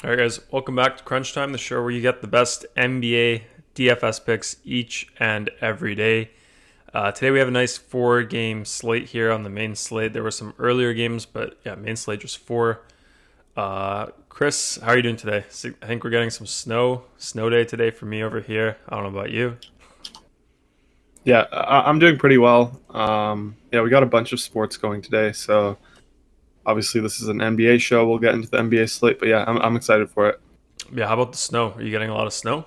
All right, guys, welcome back to Crunch Time, the show where you get the best NBA DFS picks each and every day. Today we have a nice 4-game slate here on the main slate. There were some earlier games, but yeah, main slate just 4. Chris, how are you doing today? I think we're getting some snow day today for me over here. I don't know about you. Yeah, I'm doing pretty well. We got a bunch of sports going today, so obviously this is an NBA show. We'll get into the NBA slate, but yeah, I'm excited for it. Yeah, how about the snow? Are you getting a lot of snow?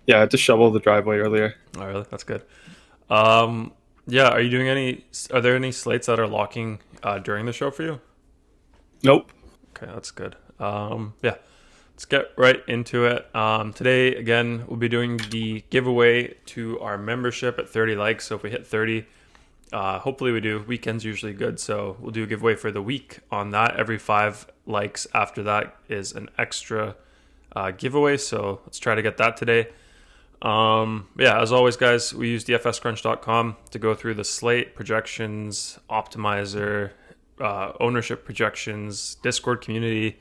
Yeah, I had to shovel the driveway earlier. Oh, really? That's good. Yeah, are you doing any? Are there any slates that are locking during the show for you? Nope. Okay, that's good. Yeah, let's get right into it. Today, again, we'll be doing the giveaway to our membership at 30 likes. So if we hit 30, hopefully we do. Weekend's usually good, so we'll do a giveaway for the week on that. Every 5 likes after that is an extra giveaway. So let's try to get that today. Yeah, as always, guys, we use dfscrunch.com to go through the slate, projections, optimizer, ownership projections, Discord community,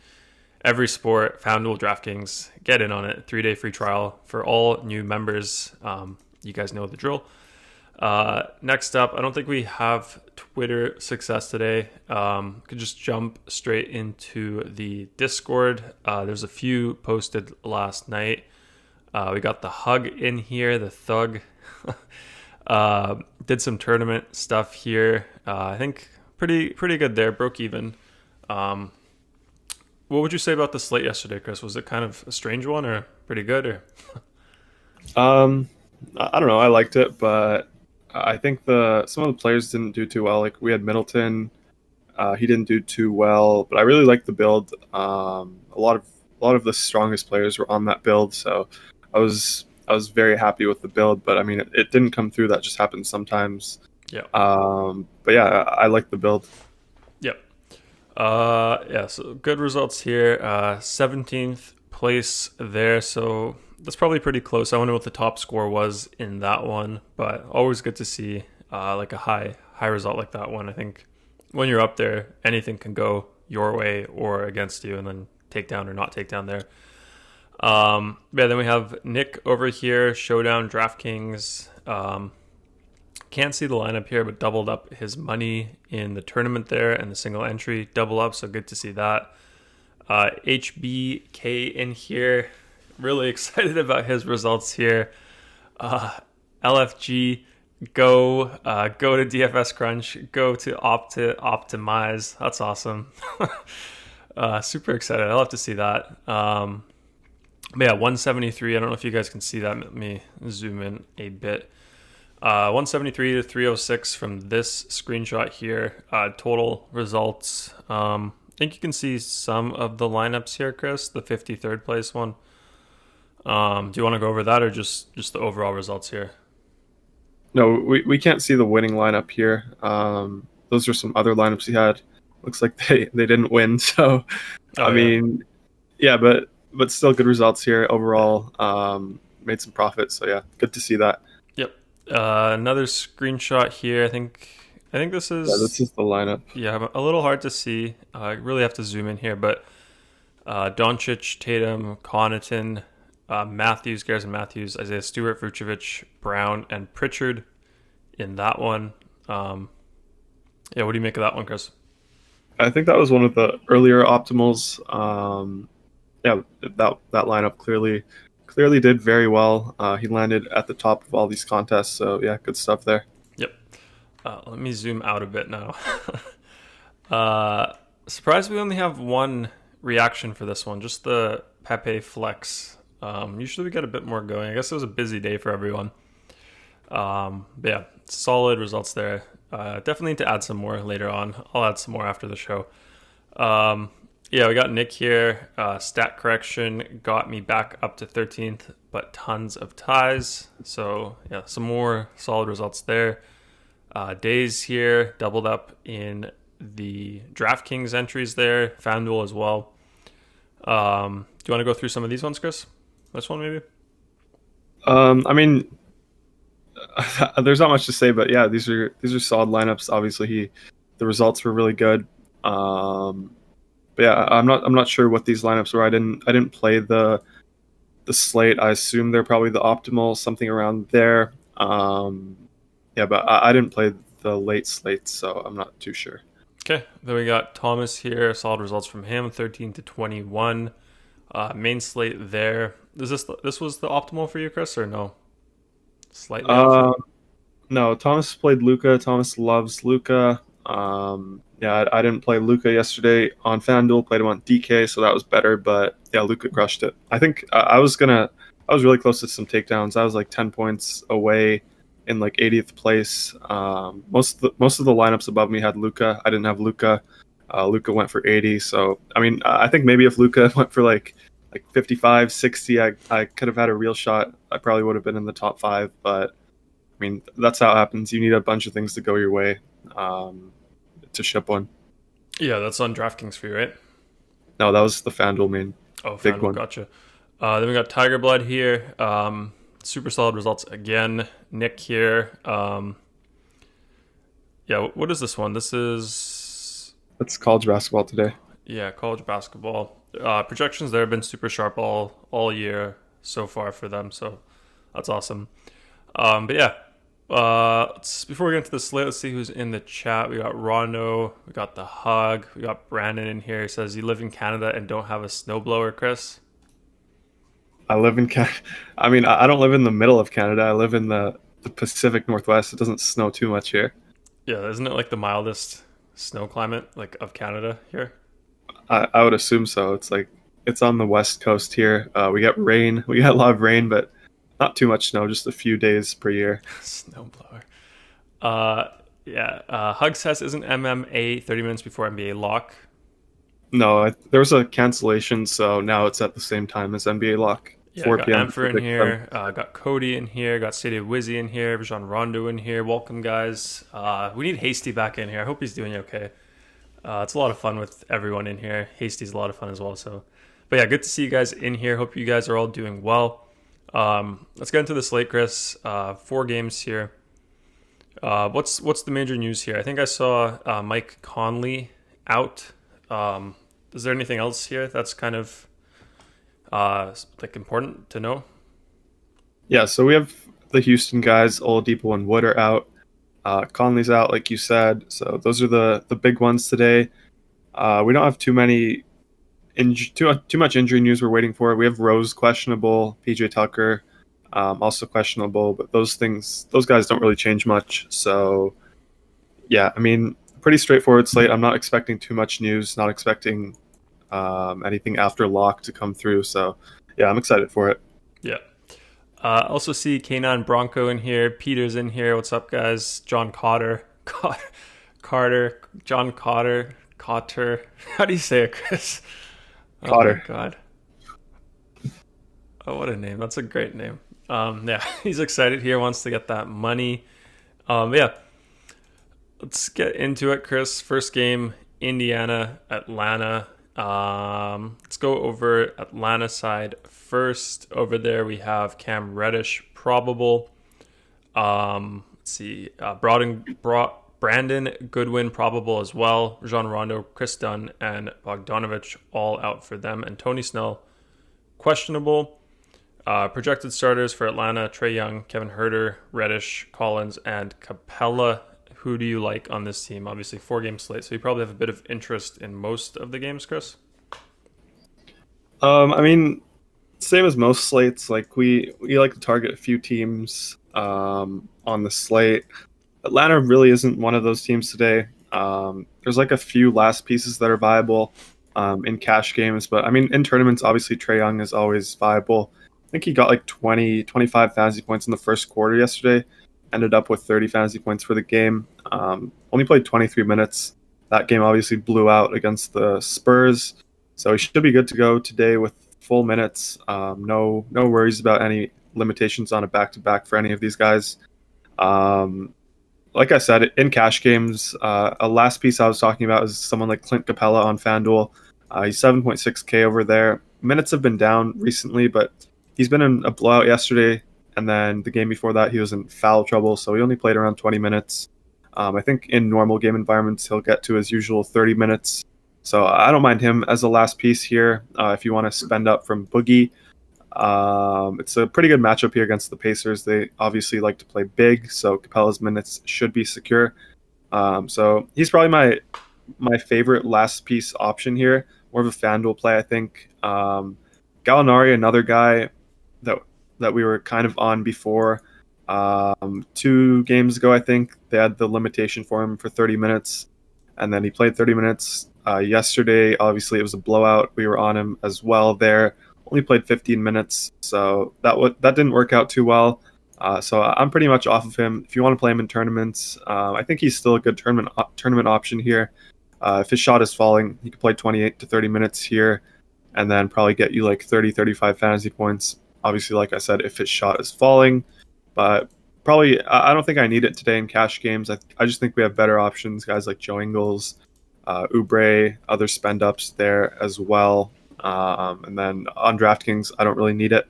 every sport, FanDuel, DraftKings. Get in on it. 3-day free trial for all new members. You guys know the drill. Next up, I don't think we have Twitter success today. Could just jump straight into the Discord. There's a few posted last night. We got the Hug in here, the Thug. Did some tournament stuff here. I think pretty good there. Broke even. What would you say about the slate yesterday, Chris? Was it kind of a strange one or pretty good? Or I don't know. I liked it, but I think some of the players didn't do too well. Like we had Middleton, he didn't do too well, but I really liked the build. A lot of the strongest players were on that build, so I was very happy with the build. But I mean, it didn't come through. That just happens sometimes. yeah, But yeah, I like the build. yep. Yeah. So good results here. 17th place there. So that's probably pretty close. I wonder what the top score was in that one, but always good to see like a high result like that one. I think when you're up there, anything can go your way or against you, and then take down or not take down there. Yeah, then we have Nick over here, Showdown DraftKings. Can't see the lineup here, but doubled up his money in the tournament there and the single entry double up, so good to see that. HBK in here, really excited about his results here. LFG, go to DFS Crunch, go to optimize. That's awesome. Super excited. I'll have to see that. But yeah, 173. I don't know if you guys can see that. Let me zoom in a bit. 173 to 306 from this screenshot here. Total results. I think you can see some of the lineups here, Chris. The 53rd place one. Do you want to go over that or just the overall results here? No, we can't see the winning lineup here. Those are some other lineups he had. Looks like they didn't win. So, I mean, yeah, but still good results here overall. Made some profit. So yeah, good to see that. Yep. Another screenshot here. I think this is. Yeah, this is the lineup. Yeah, a little hard to see. I really have to zoom in here, but Doncic, Tatum, Connaughton, Matthews, Garrison Matthews, Isaiah Stewart, Vucevic, Brown, and Pritchard in that one. Yeah, what do you make of that one, Chris? I think that was one of the earlier optimals. Yeah, that lineup clearly did very well. He landed at the top of all these contests, so yeah, good stuff there. Yep. Let me zoom out a bit now. Surprised we only have one reaction for this one, just the Pepe Flex. Usually we get a bit more going. I guess it was a busy day for everyone. But yeah, solid results there. Definitely need to add some more later on. I'll add some more after the show. Yeah, we got Nick here. Stat correction got me back up to 13th, but tons of ties. So yeah, some more solid results there. Days here, doubled up in the DraftKings entries there. FanDuel as well. Do you want to go through some of these ones, Chris? This one maybe? I mean, there's not much to say, but yeah, these are solid lineups. Obviously, the results were really good. But yeah, I'm not sure what these lineups were. I didn't play the slate. I assume they're probably the optimal, something around there. Yeah, but I didn't play the late slates, so I'm not too sure. Okay, then we got Thomas here. Solid results from him, 13 to 21. Main slate there. This was the optimal for you, Chris, or no? Slightly. No, Thomas played Luka. Thomas loves Luka. Yeah, I didn't play Luka yesterday on FanDuel. Played him on DK, so that was better. But yeah, Luka crushed it. I think I was really close to some takedowns. I was like 10 points away in like 80th place. Most of the lineups above me had Luka. I didn't have Luka. Luka went for 80. So I mean, I think maybe if Luka went for like 55, 60, I could have had a real shot. I probably would have been in the top 5. But I mean, that's how it happens. You need a bunch of things to go your way to ship one. Yeah, that's on DraftKings for you, right? No, that was the FanDuel main. Oh, Big FanDuel, one. gotcha. Then we got Tiger Blood here. Super solid results again. Nick here. Yeah, what is this one? This is That's college basketball today. college basketball. Projections there have been super sharp all year so far for them, so that's awesome. But yeah, before we get into the slate, let's see who's in the chat. We got Rondo, we got the Hug, we got Brandon in here. He says, "You live in Canada and don't have a snowblower, Chris?" I live in Canada. I mean, I don't live in the middle of Canada. I live in the Pacific Northwest. It doesn't snow too much here. Yeah, isn't it like the mildest snow climate like of Canada here? I would assume so. It's on the west coast here. We get rain. We get a lot of rain, but not too much snow. Just a few days per year. Snowblower. Yeah. Hug says, "Isn't MMA 30 minutes before NBA lock?" No, there was a cancellation, so now it's at the same time as NBA lock. Yeah, 4 got p.m. Ampher in here, got Cody in here, got Stadia Wizzy in here, Rajon Rondo in here. Welcome, guys. We need Hasty back in here. I hope he's doing okay. It's a lot of fun with everyone in here. Hasty's a lot of fun as well. So, but yeah, good to see you guys in here. Hope you guys are all doing well. Let's get into the slate, Chris. 4 games here. What's the major news here? I think I saw Mike Conley out. Is there anything else here that's kind of like important to know? Yeah, so we have the Houston guys. Oladipo and Wood are out. Conley's out, like you said. So those are the big ones today. We don't have too much injury news we're waiting for. We have Rose questionable, PJ Tucker also questionable, but those guys don't really change much. So yeah, I mean, pretty straightforward slate. I'm not expecting too much news. Not expecting anything after lock to come through. So yeah, I'm excited for it. Yeah. Also see K9 Bronco in here. Peter's in here. What's up, guys? John Cotter. John Cotter. How do you say it, Chris? Cotter. Oh, my God. Oh, what a name. That's a great name. Yeah, he's excited here, wants to get that money. Yeah, let's get into it, Chris. First game, Indiana, Atlanta. Let's go over Atlanta side first. Over there, we have Cam Reddish, probable. Let's see, Brandon Goodwin, probable as well. Rajon Rondo, Chris Dunn, and Bogdanovich all out for them. And Tony Snell, questionable. Projected starters for Atlanta: Trae Young, Kevin Huerter, Reddish, Collins, and Capella. Who do you like on this team? Obviously, 4-game slate, so you probably have a bit of interest in most of the games, Chris. I mean, same as most slates. Like we like to target a few teams on the slate. Atlanta really isn't one of those teams today. There's like a few last pieces that are viable in cash games, but I mean, in tournaments, obviously Trae Young is always viable. I think he got like 25 fantasy points in the first quarter yesterday. Ended up with 30 fantasy points for the game. Only played 23 minutes. That game obviously blew out against the Spurs. So he should be good to go today with full minutes. No worries about any limitations on a back-to-back for any of these guys. Like I said, in cash games, a last piece I was talking about is someone like Clint Capella on FanDuel. He's 7.6K over there. Minutes have been down recently, but he's been in a blowout yesterday, and then the game before that he was in foul trouble, so he only played around 20 minutes. I think in normal game environments he'll get to his usual 30 minutes. So I don't mind him as a last piece here if you want to spend up from Boogie. It's a pretty good matchup here against the Pacers. They obviously like to play big, so Capella's minutes should be secure. So he's probably my favorite last piece option here. More of a FanDuel play, I think. Gallinari, another guy that we were kind of on before. 2 games ago, I think, they had the limitation for him for 30 minutes, and then he played 30 minutes. Yesterday, obviously, it was a blowout. We were on him as well there. Only played 15 minutes, so that didn't work out too well. So I'm pretty much off of him. If you want to play him in tournaments, I think he's still a good tournament option here. If his shot is falling, he could play 28 to 30 minutes here and then probably get you like 30, 35 fantasy points. Obviously, like I said, if his shot is falling, but probably I don't think I need it today in cash games. I just think we have better options, guys like Joe Ingles, Oubre, other spend ups there as well. And then on DraftKings, I don't really need it.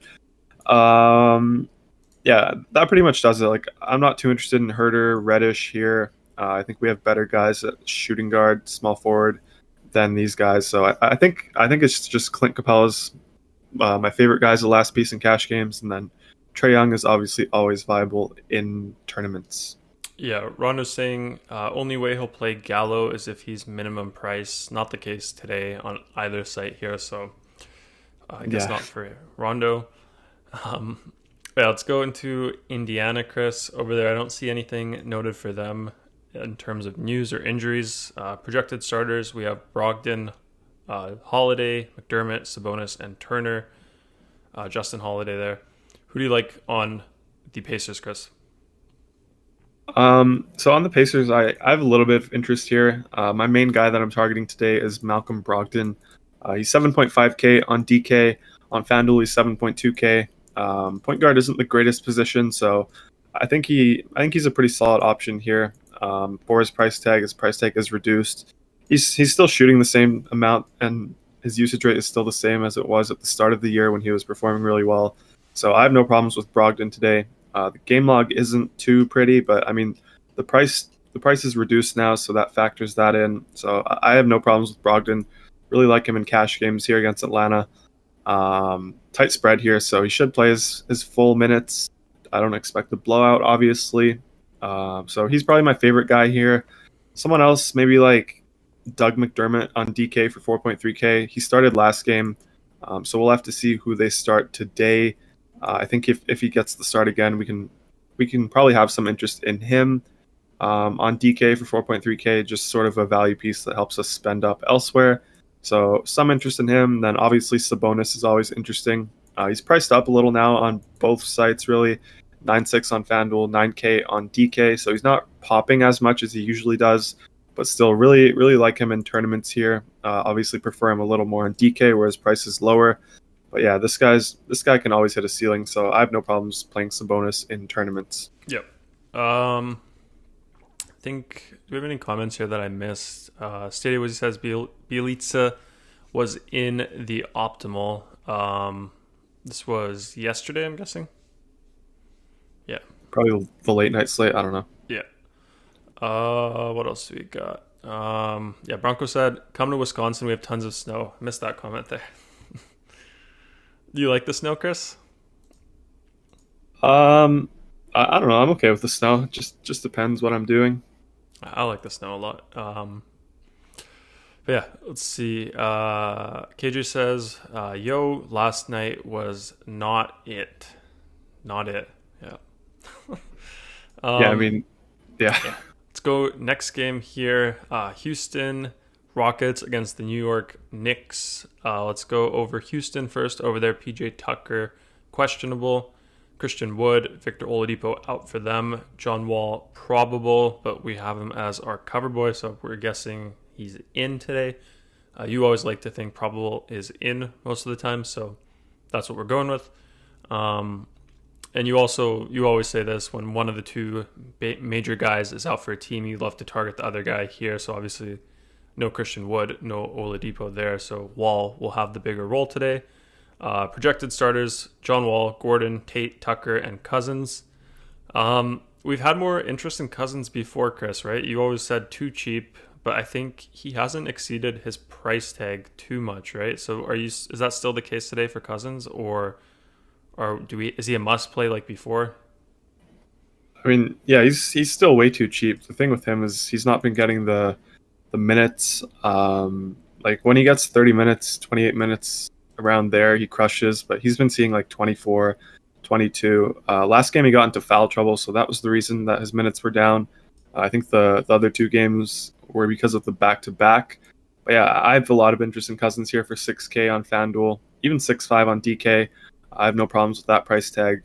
Yeah, that pretty much does it. Like, I'm not too interested in Herder, Reddish here. I think we have better guys at shooting guard, small forward than these guys. So I think it's just Clint Capella's my favorite guys the last piece in cash games, and then Trae Young is obviously always viable in tournaments. Yeah, Rondo's saying only way he'll play Gallo is if he's minimum price. Not the case today on either site here, so I guess not for Rondo. Yeah, let's go into Indiana, Chris. Over there, I don't see anything noted for them in terms of news or injuries. Projected starters, we have Brogdon, Holiday, McDermott, Sabonis, and Turner. Justin Holiday there. Who do you like on the Pacers, Chris? So on the Pacers, I have a little bit of interest here. My main guy that I'm targeting today is Malcolm Brogdon. He's 7.5K on DK. On FanDuel, he's 7.2K. Point guard isn't the greatest position, so I think he's a pretty solid option here. For his price tag is reduced. He's still shooting the same amount, and his usage rate is still the same as it was at the start of the year when he was performing really well. So I have no problems with Brogdon today. The game log isn't too pretty, but I mean the price is reduced now, so that factors that in. So I have no problems with Brogdon. Really like him in cash games here against Atlanta. Tight spread here, so he should play his full minutes. I don't expect a blowout, obviously. So he's probably my favorite guy here. Someone else, maybe like Doug McDermott on DK for 4.3K. He started last game, so we'll have to see who they start today. I think if he gets the start again, we can probably have some interest in him on DK for 4.3K, just sort of a value piece that helps us spend up elsewhere. So some interest in him. Then obviously Sabonis is always interesting. He's priced up a little now on both sites, really. 9.6 on FanDuel, 9K on DK. So he's not popping as much as he usually does, but still really, really like him in tournaments here. Obviously prefer him a little more on DK where his price is lower. But yeah, this guy can always hit a ceiling, so I have no problems playing Sabonis in tournaments. Yep. I think, do we have any comments here that I missed? Stadia was, he says Bielitsa was in the optimal. This was yesterday, I'm guessing. Yeah. Probably the late night slate. I don't know. Yeah. What else do we got? Yeah, Bronco said, come to Wisconsin, we have tons of snow. I missed that comment there. Do you like the snow, Chris? I don't know. I'm okay with the snow. Just depends what I'm doing. I like the snow a lot. But yeah, let's see. KJ says, yo, last night was not it. Not it. Yeah. Yeah, I mean, yeah. Let's go next game here. Houston Rockets against the New York Knicks. Let's go over Houston first. Over there, PJ Tucker, questionable. Christian Wood, Victor Oladipo out for them. John Wall, probable, but we have him as our cover boy, so we're guessing he's in today. You always like to think probable is in most of the time, so that's what we're going with. And you always say this, when one of the two major guys is out for a team, you love to target the other guy here. So obviously no Christian Wood, no Oladipo there. So Wall will have the bigger role today. Projected starters, John Wall, Gordon, Tate, Tucker, and Cousins. We've had more interest in Cousins before, Chris, right? You always said too cheap, but I think he hasn't exceeded his price tag too much, right? So is that still the case today for Cousins, or is he a must play like before? I mean, yeah, he's still way too cheap. The thing with him is he's not been getting the minutes. Like when he gets 30 minutes, 28 minutes around there, he crushes, but he's been seeing like 24, 22. Last game he got into foul trouble, so that was the reason that his minutes were down. I think the other two games were because of the back-to-back. But yeah, I have a lot of interest in Cousins here for 6K on FanDuel, even 6.5 on DK. I have no problems with that price tag.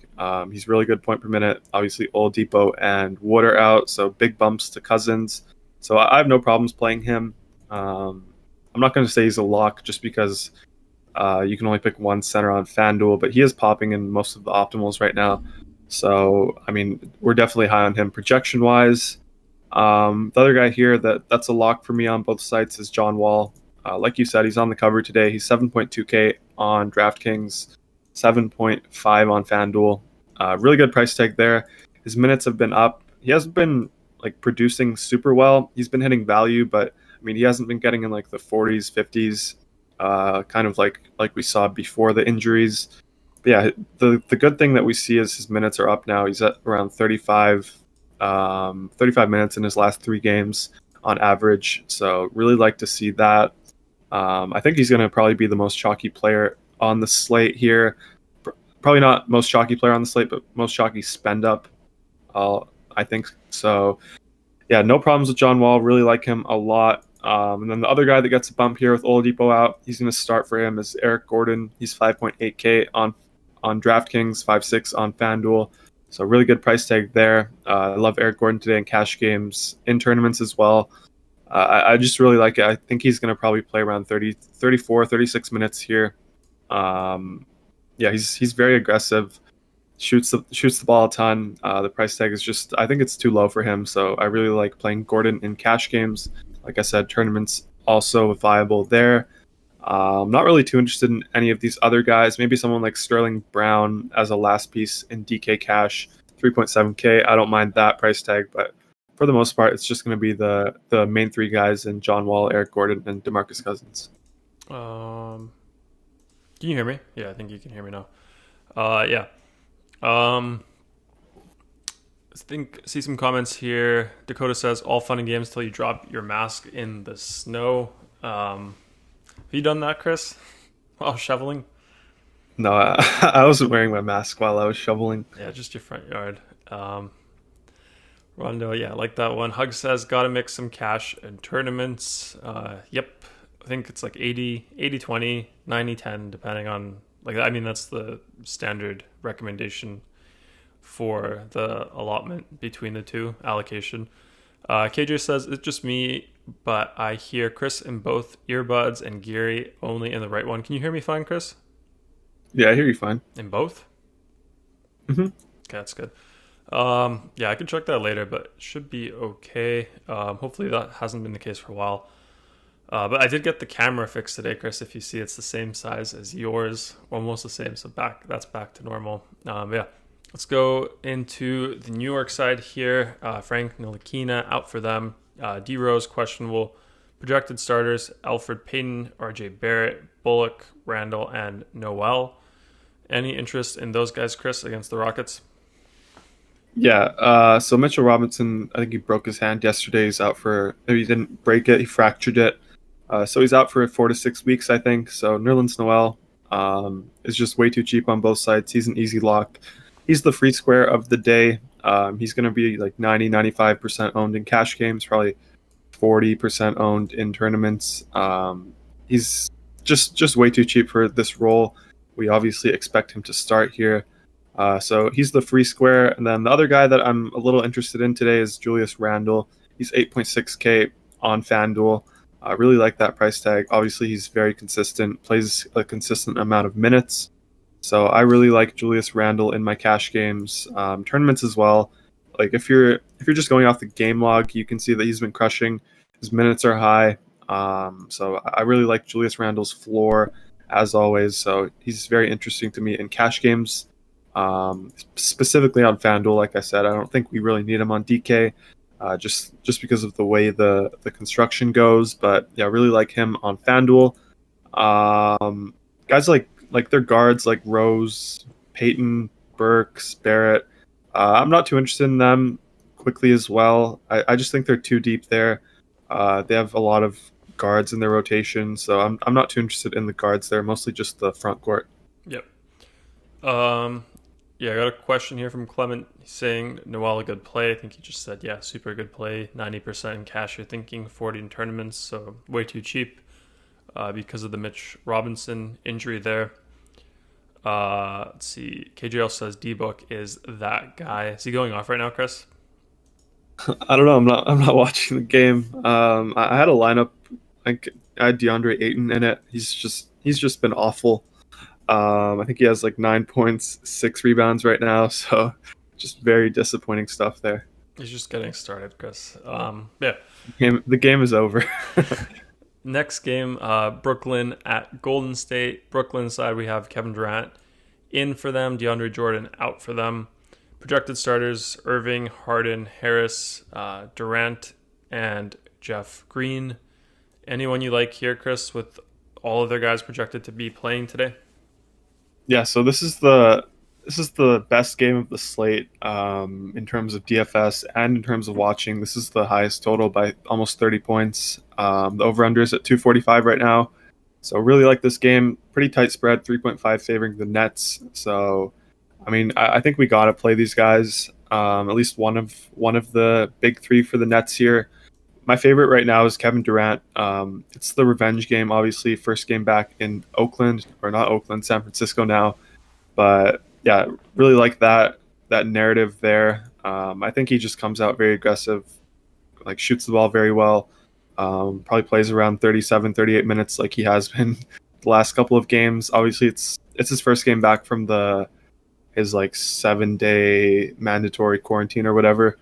He's really good point per minute. Obviously, Oladipo and Wood are out, so big bumps to Cousins. So I have no problems playing him. I'm not going to say he's a lock just because you can only pick one center on FanDuel, but he is popping in most of the optimals right now. So, I mean, we're definitely high on him projection wise. The other guy here that's a lock for me on both sites is John Wall. Like you said, he's on the cover today. He's 7.2K on DraftKings, 7.5 on FanDuel. Really good price tag there. His minutes have been up. He hasn't been like producing super well. He's been hitting value, but I mean, he hasn't been getting in like the 40s, 50s, kind of like we saw before the injuries. But yeah, the good thing that we see is his minutes are up now. He's at around 35 minutes in his last 3 games on average. So really like to see that. I think he's going to probably be the most chalky player on the slate here. Probably not most chalky player on the slate, but most chalky spend up. I think so. Yeah, no problems with John Wall. Really like him a lot. And then the other guy that gets a bump here with Oladipo out, he's going to start for him is Eric Gordon. He's 5.8K on DraftKings, 5.6 on FanDuel. So really good price tag there. I love Eric Gordon today in cash games, in tournaments as well. I just really like it. I think he's going to probably play around 34, 36 minutes here. Yeah, he's very aggressive. Shoots the ball a ton. The price tag is just, I think it's too low for him. So I really like playing Gordon in cash games. Like I said, tournaments also viable there. I'm not really too interested in any of these other guys. Maybe someone like Sterling Brown as a last piece in DK cash, 3.7K. I don't mind that price tag, but for the most part, it's just going to be the main 3 guys in John Wall, Eric Gordon, and DeMarcus Cousins. Can you hear me? Yeah, I think you can hear me now. Yeah. See some comments here. Dakota says, all fun and games till you drop your mask in the snow. Have you done that, Chris, while shoveling? No, I wasn't wearing my mask while I was shoveling. Yeah, just your front yard. Rondo, yeah, I like that one. Hug says, gotta mix some cash and tournaments. Yep. I think it's like 80-20, 90-10, depending on, like, I mean, that's the standard recommendation for the allotment between the two allocation. KJ says, it's just me, but I hear Chris in both earbuds and Garry only in the right one. Can you hear me fine, Chris? Yeah, I hear you fine. In both? Mm-hmm. Okay, that's good. Yeah, I can check that later, but it should be okay. Hopefully that hasn't been the case for a while. But I did get the camera fixed today, Chris. If you see, it's the same size as yours, almost the same. So that's back to normal. Yeah, let's go into the New York side here. Frank Ntilikina out for them. D Rose questionable. Projected starters: Alfred Payton, RJ Barrett, Bullock, Randall, and Noel. Any interest in those guys, Chris, against the Rockets? Yeah, so Mitchell Robinson, I think he broke his hand yesterday. He's out for, maybe he didn't break it, he fractured it. So he's out for 4 to 6 weeks, I think. So Nerlens Noel is just way too cheap on both sides. He's an easy lock. He's the free square of the day. He's going to be like 95% owned in cash games, probably 40% owned in tournaments. He's just way too cheap for this role. We obviously expect him to start here. So he's the free square. And then the other guy that I'm a little interested in today is Julius Randle. He's 8.6K on FanDuel. I really like that price tag. Obviously, he's very consistent, plays a consistent amount of minutes. So I really like Julius Randle in my cash games, tournaments as well. Like if you're just going off the game log, you can see that he's been crushing. His minutes are high. So I really like Julius Randle's floor as always. So he's very interesting to me in cash games. Specifically on FanDuel, like I said, I don't think we really need him on DK, just because of the way the construction goes. But yeah, I really like him on FanDuel. Guys like their guards like Rose, Peyton, Burks, Barrett. I'm not too interested in them quickly as well. I just think they're too deep there. They have a lot of guards in their rotation, so I'm not too interested in the guards there. Mostly just the front court. Yep. Yeah, I got a question here from Clement. He's saying Noel a good play. I think he just said, yeah, super good play. 90% in cash, you're thinking 40 in tournaments, so way too cheap because of the Mitch Robinson injury there. Let's see. KJL says D-Book is that guy. Is he going off right now, Chris? I don't know. I'm not watching the game. I had a lineup. I had DeAndre Ayton in it. He's just been awful. I think he has like 9 points, 6 rebounds right now. So just very disappointing stuff there. He's just getting started, Chris. Yeah. The game is over. Next game, Brooklyn at Golden State. Brooklyn side, we have Kevin Durant in for them, DeAndre Jordan out for them. Projected starters, Irving, Harden, Harris, Durant, and Jeff Green. Anyone you like here, Chris, with all of their guys projected to be playing today? Yeah, so this is the best game of the slate in terms of DFS and in terms of watching. This is the highest total by almost 30 points. The over-under is at 245 right now. So really like this game. Pretty tight spread, 3.5 favoring the Nets. So, I mean, I think we got to play these guys. At least one of the big three for the Nets here. My favorite right now is Kevin Durant. It's the revenge game, obviously. First game back in Oakland, or not Oakland, San Francisco now. But yeah, really like that narrative there. I think he just comes out very aggressive, like shoots the ball very well. Probably plays around 37, 38 minutes like he has been the last couple of games. Obviously, it's his first game back from his like 7-day mandatory quarantine or whatever.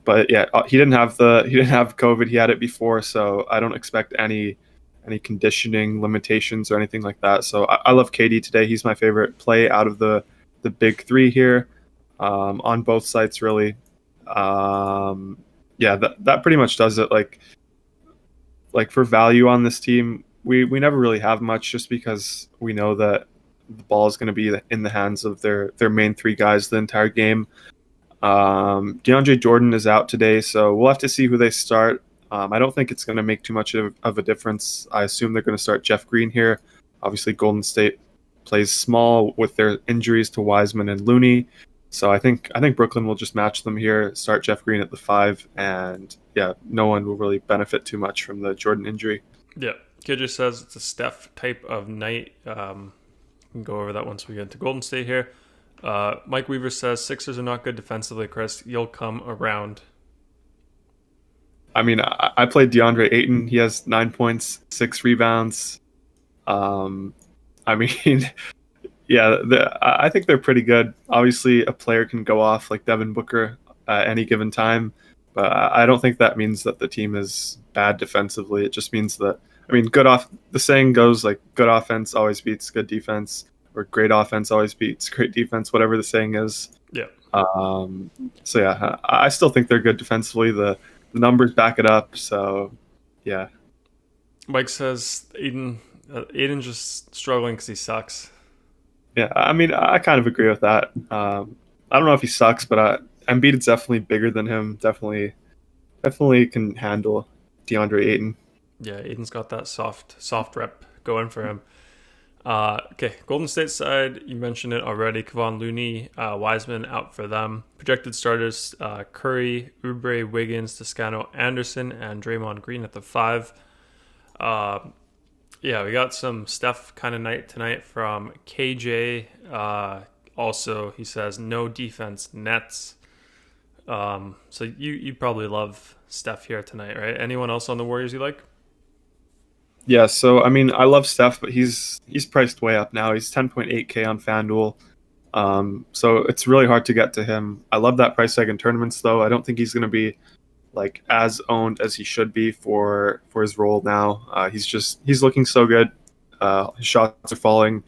But yeah, he didn't have COVID. He had it before, so I don't expect any conditioning limitations or anything like that. So I love KD today. He's my favorite play out of the big three here, on both sites really. Yeah, that pretty much does it. Like for value on this team, we never really have much just because we know that the ball is going to be in the hands of their main three guys the entire game. DeAndre Jordan is out today, so we'll have to see who they start. I don't think it's going to make too much of a difference. I assume they're going to start Jeff Green here. Obviously, Golden State plays small with their injuries to Wiseman and Looney. So I think Brooklyn will just match them here, start Jeff Green at the 5, and yeah, no one will really benefit too much from the Jordan injury. Yeah, Kid just says it's a Steph type of night. We can go over that once we get into Golden State here. Mike Weaver says Sixers are not good defensively, Chris. You'll come around. I mean, I played DeAndre Ayton. He has 9 points, 6 rebounds. I mean, yeah, I think they're pretty good. Obviously, a player can go off like Devin Booker at any given time, but I don't think that means that the team is bad defensively. It just means that, I mean, the saying goes like good offense always beats good defense, or great offense always beats great defense, whatever the saying is. Yeah. So yeah, I still think they're good defensively. The numbers back it up. So yeah. Mike says Aiden's just struggling because he sucks. Yeah, I mean, I kind of agree with that. I don't know if he sucks, but Embiid is definitely bigger than him. Definitely can handle DeAndre Ayton. Yeah, Aiden's got that soft rep going for him. Okay, Golden State side, you mentioned it already. Kevon Looney, Wiseman out for them. Projected starters, Curry, Oubre, Wiggins, Toscano, Anderson, and Draymond Green at the 5. Yeah, we got some Steph kind of night tonight from KJ. Also, he says no defense Nets. So you probably love Steph here tonight, right? Anyone else on the Warriors you like? Yeah, so I mean, I love Steph, but he's priced way up now. He's 10.8K on FanDuel. So it's really hard to get to him. I love that price tag in tournaments, though. I don't think he's going to be like as owned as he should be for his role now. He's looking so good. His shots are falling.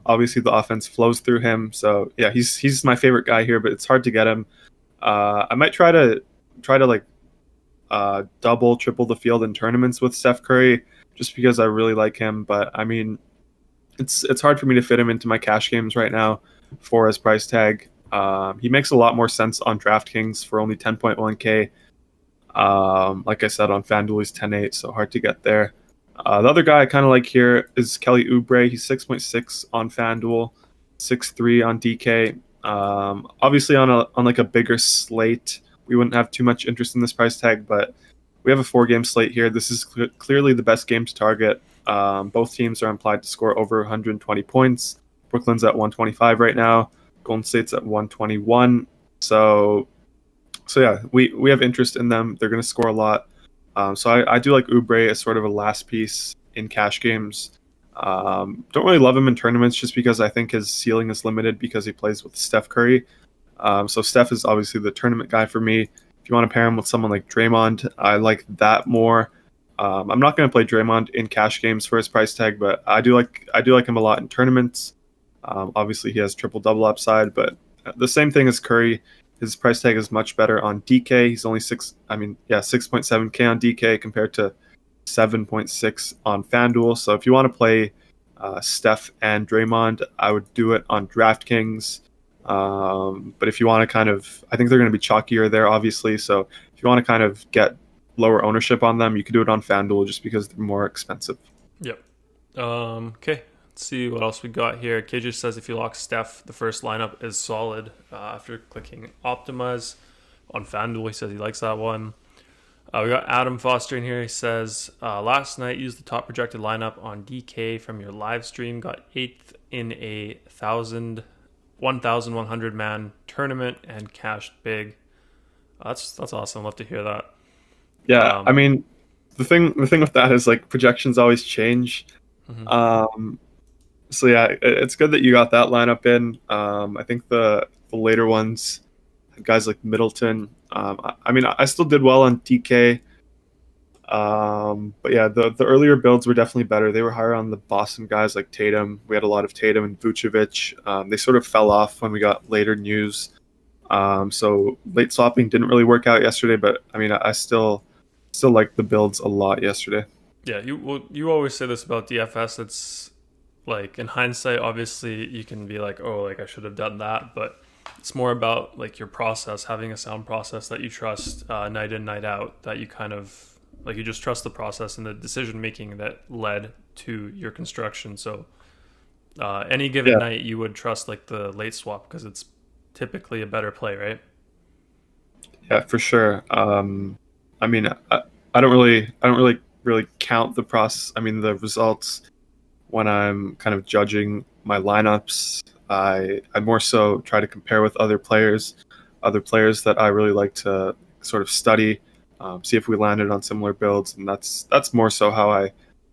Obviously, the offense flows through him. So yeah, he's my favorite guy here, but it's hard to get him. I might try to like double, triple the field in tournaments with Steph Curry, just because I really like him. But I mean, it's hard for me to fit him into my cash games right now for his price tag. He makes a lot more sense on DraftKings for only 10.1K. Like I said, on FanDuel he's 10.8, so hard to get there. The other guy I kind of like here is Kelly Oubre. He's 6.6 on FanDuel, 6.3 on DK. Obviously on like a bigger slate, we wouldn't have too much interest in this price tag, but we have a 4-game slate here. This is clearly the best game to target. Both teams are implied to score over 120 points. Brooklyn's at 125 right now. Golden State's at 121. So yeah, we have interest in them. They're going to score a lot. So I do like Oubre as sort of a last piece in cash games. Don't really love him in tournaments just because I think his ceiling is limited because he plays with Steph Curry. So Steph is obviously the tournament guy for me. If you want to pair him with someone like Draymond, I like that more. I'm not going to play Draymond in cash games for his price tag, but I do like him a lot in tournaments. Obviously, he has triple double upside, but the same thing as Curry. His price tag is much better on DK. He's only 6.7K on DK compared to 7.6 on FanDuel. So if you want to play Steph and Draymond, I would do it on DraftKings. But if you want to I think they're going to be chalkier there, obviously. So if you want to kind of get lower ownership on them, you could do it on FanDuel just because they're more expensive. Yep. Okay. Let's see what else we got here. KJ says if you lock Steph, the first lineup is solid. After clicking optimize on FanDuel, he says he likes that one. We got Adam Foster in here. He says, last night used the top projected lineup on DK from your live stream. Got 8th in a 1,100 man tournament and cashed big. That's awesome. Love to hear that. Yeah, I mean, the thing with that is like projections always change. Mm-hmm. So yeah, it's good that you got that lineup in. I think the later ones, guys like Middleton. I mean, I still did well on DK. But yeah, the earlier builds were definitely better. They were higher on the Boston guys like Tatum. We had a lot of Tatum and Vucevic. They sort of fell off when we got later news. So late swapping didn't really work out yesterday, but I mean, I still like the builds a lot yesterday. Yeah, you always say this about DFS. It's like in hindsight, obviously you can be like, oh, like I should have done that, but it's more about like your process, having a sound process that you trust night in, night out, that you kind of like, you just trust the process and the decision making that led to your construction. So any given night you would trust like the late swap because it's typically a better play, right? Yeah, for sure. I mean, I don't really count the process. I mean, the results when I'm kind of judging my lineups. I more so try to compare with other players that I really like to sort of study, see if we landed on similar builds, and that's more so how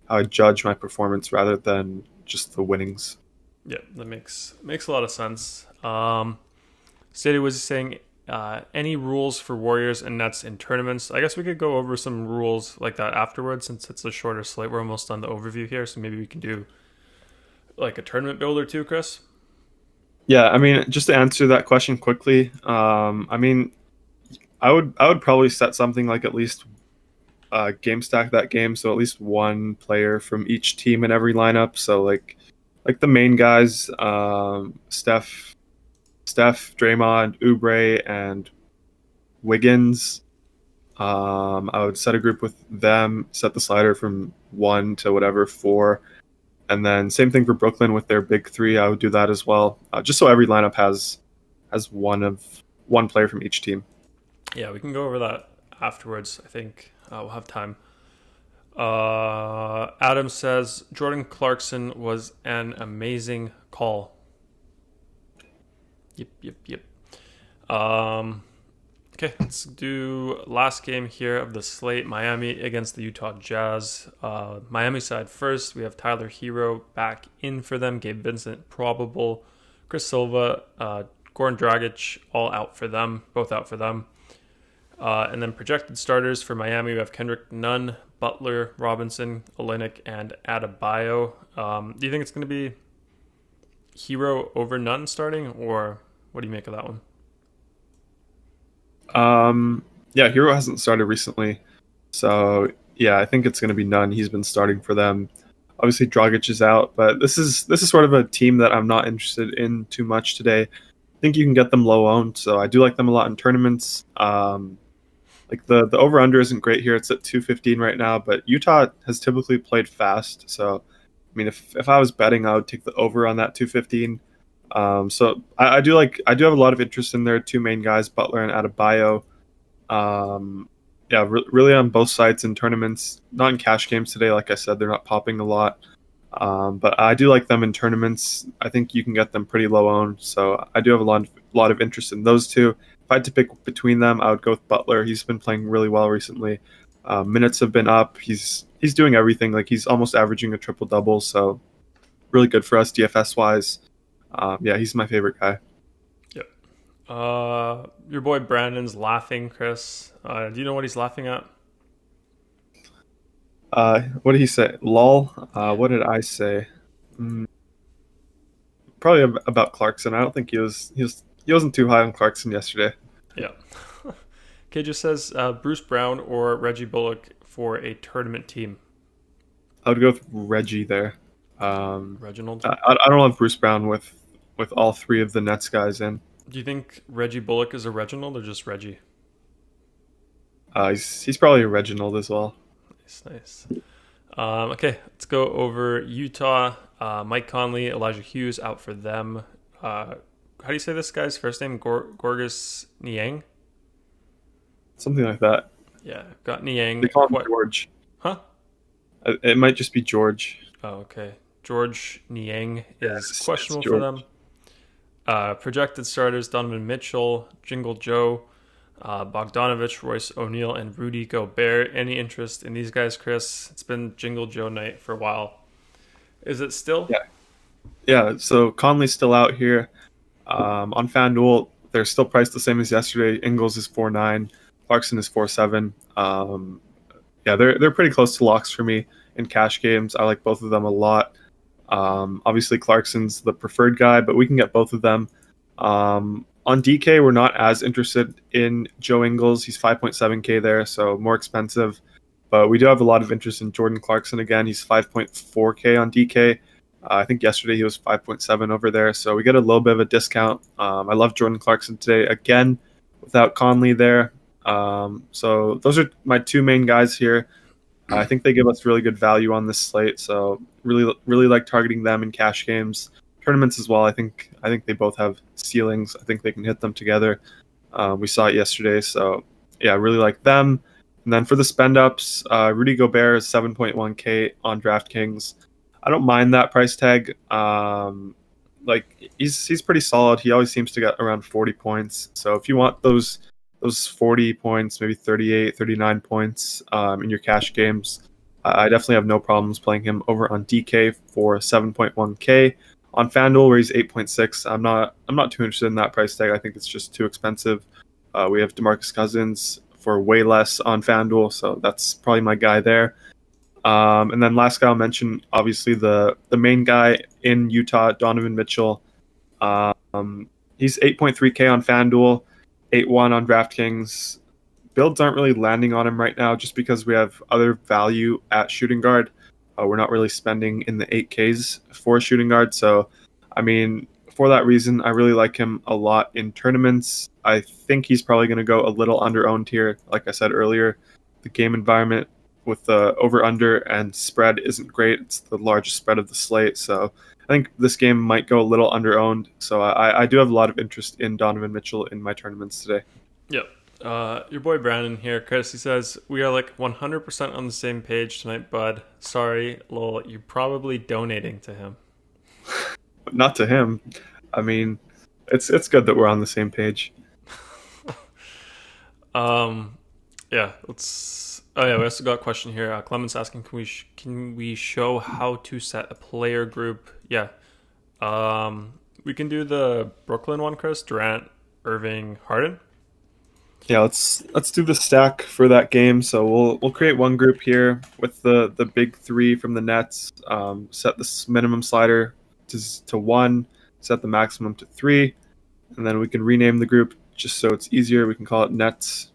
I judge my performance rather than just the winnings. Yeah, that makes a lot of sense. Sadie was saying, any rules for Warriors and Nets in tournaments? I guess we could go over some rules like that afterwards since it's a shorter slate. We're almost on the overview here, so maybe we can do like a tournament builder too, Chris. Yeah, I mean, just to answer that question quickly, I mean, I would probably set something like at least game stack that game, so at least one player from each team in every lineup. So like the main guys, Steph, Draymond, Oubre, and Wiggins. I would set a group with them, set the slider from 1 to whatever 4. And then same thing for Brooklyn with their big 3. I would do that as well, just so every lineup has one player from each team. Yeah, we can go over that afterwards. I think we'll have time. Adam says Jordan Clarkson was an amazing call. Yep. Okay, let's do last game here of the slate. Miami against the Utah Jazz. Miami side first. We have Tyler Hero back in for them. Gabe Vincent probable. Chris Silva, Goran Dragic all out for them. Both out for them. And then projected starters for Miami. We have Kendrick Nunn, Butler, Robinson, Olynyk, and Adebayo. Do you think it's going to be Hero over Nunn starting, or what do you make of that one? Yeah, Hero hasn't started recently, so yeah, I think it's going to be Nunn. He's been starting for them. Obviously, Dragic is out, but this is sort of a team that I'm not interested in too much today. I think you can get them low owned, so I do like them a lot in tournaments. Like the over under isn't great here; it's at 215 right now, but Utah has typically played fast, so I mean, if I was betting, I would take the over on that 215. So I do have a lot of interest in their two main guys, Butler and Adebayo. Yeah, really on both sides in tournaments. Not in cash games today, like I said, they're not popping a lot. But I do like them in tournaments. I think you can get them pretty low owned, so I do have a lot of interest in those two. If I had to pick between them, I would go with Butler. He's been playing really well recently. Minutes have been up. He's doing everything. Like he's almost averaging a triple double, so really good for us DFS wise. Yeah, he's my favorite guy. Yep. Your boy Brandon's laughing, Chris. Do you know what he's laughing at? What did he say? Lol. What did I say? Mm, Probably about Clarkson. I don't think he wasn't too high on Clarkson yesterday. Yeah. Okay, just says Bruce Brown or Reggie Bullock for a tournament team. I would go with Reggie there. Reginald. I don't love Bruce Brown with all three of the Nets guys in. Do you think Reggie Bullock is a Reginald or just Reggie? He's probably a Reginald as well. Nice, nice. Okay, let's go over Utah. Mike Conley, Elijah Hughes out for them. How do you say this guy's first name? Gorgas Niang? Something like that. Yeah, got Niang. They call him George. Huh? It might just be George. Oh, okay. George Niang is Yes, questionable it's for George. them. Projected starters: Donovan Mitchell, Jingle Joe, Bogdanovich, Royce O'Neal, and Rudy Gobert. Any interest in these guys, Chris? It's been Jingle Joe night for a while. Is it still? Yeah. Yeah, so Conley's still out here. On FanDuel, they're still priced the same as yesterday. Ingles is 4.9, Clarkson is 4.7. Yeah, they're pretty close to locks for me in cash games. I like both of them a lot. Obviously, Clarkson's the preferred guy, but we can get both of them. On DK, we're not as interested in Joe Ingles. He's 5.7K there, so more expensive. But we do have a lot of interest in Jordan Clarkson again. He's 5.4K on DK. I think yesterday he was 5.7 over there, so we get a little bit of a discount. I love Jordan Clarkson today again without Conley there. So those are my two main guys here. I think they give us really good value on this slate, so really like targeting them in cash games, tournaments as well. I think they both have ceilings. I think they can hit them together. We saw it yesterday, so yeah, really like them. And then for the spend ups, Rudy Gobert is 7.1K on DraftKings. I don't mind that price tag. Like he's pretty solid. He always seems to get around 40 points. So if you want those 40 points, maybe 38, 39 points in your cash games, I definitely have no problems playing him over on DK for 7.1K. On FanDuel, where he's 8.6, I'm not too interested in that price tag. I think it's just too expensive. We have DeMarcus Cousins for way less on FanDuel, so that's probably my guy there. And then last guy I'll mention, obviously the main guy in Utah, Donovan Mitchell. He's 8.3K on FanDuel, 8.1 on DraftKings. Builds aren't really landing on him right now just because we have other value at shooting guard. We're not really spending in the 8Ks for shooting guard. So, I mean, for that reason, I really like him a lot in tournaments. I think he's probably going to go a little under-owned here. Like I said earlier, the game environment with the over-under and spread isn't great. It's the largest spread of the slate. So I think this game might go a little under-owned. So I do have a lot of interest in Donovan Mitchell in my tournaments today. Yep. Your boy Brandon here, Chris, he says, we are like 100% on the same page tonight, bud. Sorry, lol, you're probably donating to him. Not to him. I mean, it's good that we're on the same page. Yeah, let's... Oh yeah, we also got a question here. Clement's asking, can we show how to set a player group? Yeah. We can do the Brooklyn one, Chris. Durant, Irving, Harden. Yeah, let's do the stack for that game. So we'll create one group here with the big three from the Nets. Set the minimum slider to 1, set the maximum to 3, and then we can rename the group just so it's easier. We can call it Nets.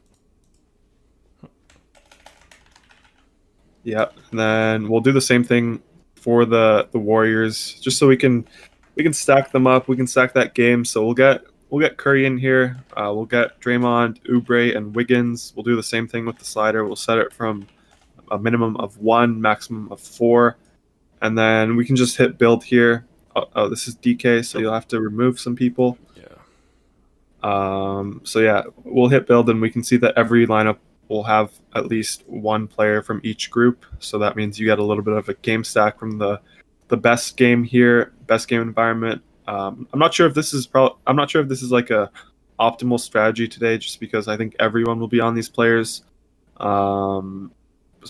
Yeah, and then we'll do the same thing for the Warriors, just so we can stack them up. We can stack that game. So we'll get Curry in here. We'll get Draymond, Oubre, and Wiggins. We'll do the same thing with the slider. We'll set it from a minimum of 1, maximum of 4, and then we can just hit build here. Oh, this is DK, so you'll have to remove some people. Yeah. So yeah, we'll hit build, and we can see that every lineup will have at least one player from each group. So that means you get a little bit of a game stack from the the best game here, best game environment. I'm not sure if this is I'm not sure if this is like a optimal strategy today, just because I think everyone will be on these players. Um,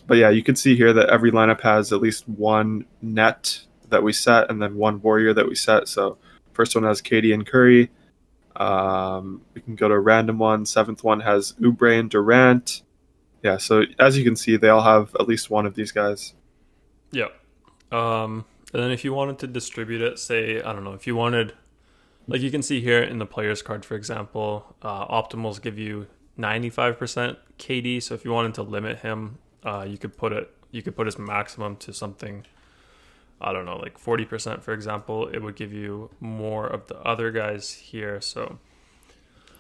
but yeah, you can see here that every lineup has at least one net that we set, and then one warrior that we set. So first one has KD and Curry. We can go to a random one. Seventh one has Oubre and Durant. Yeah, so as you can see, they all have at least one of these guys. Yeah. And then if you wanted to distribute it, say, I don't know, if you wanted, like you can see here in the players card, for example, optimals give you 95% KD. So if you wanted to limit him, you could put his maximum to something, I don't know, like 40%, for example. It would give you more of the other guys here. So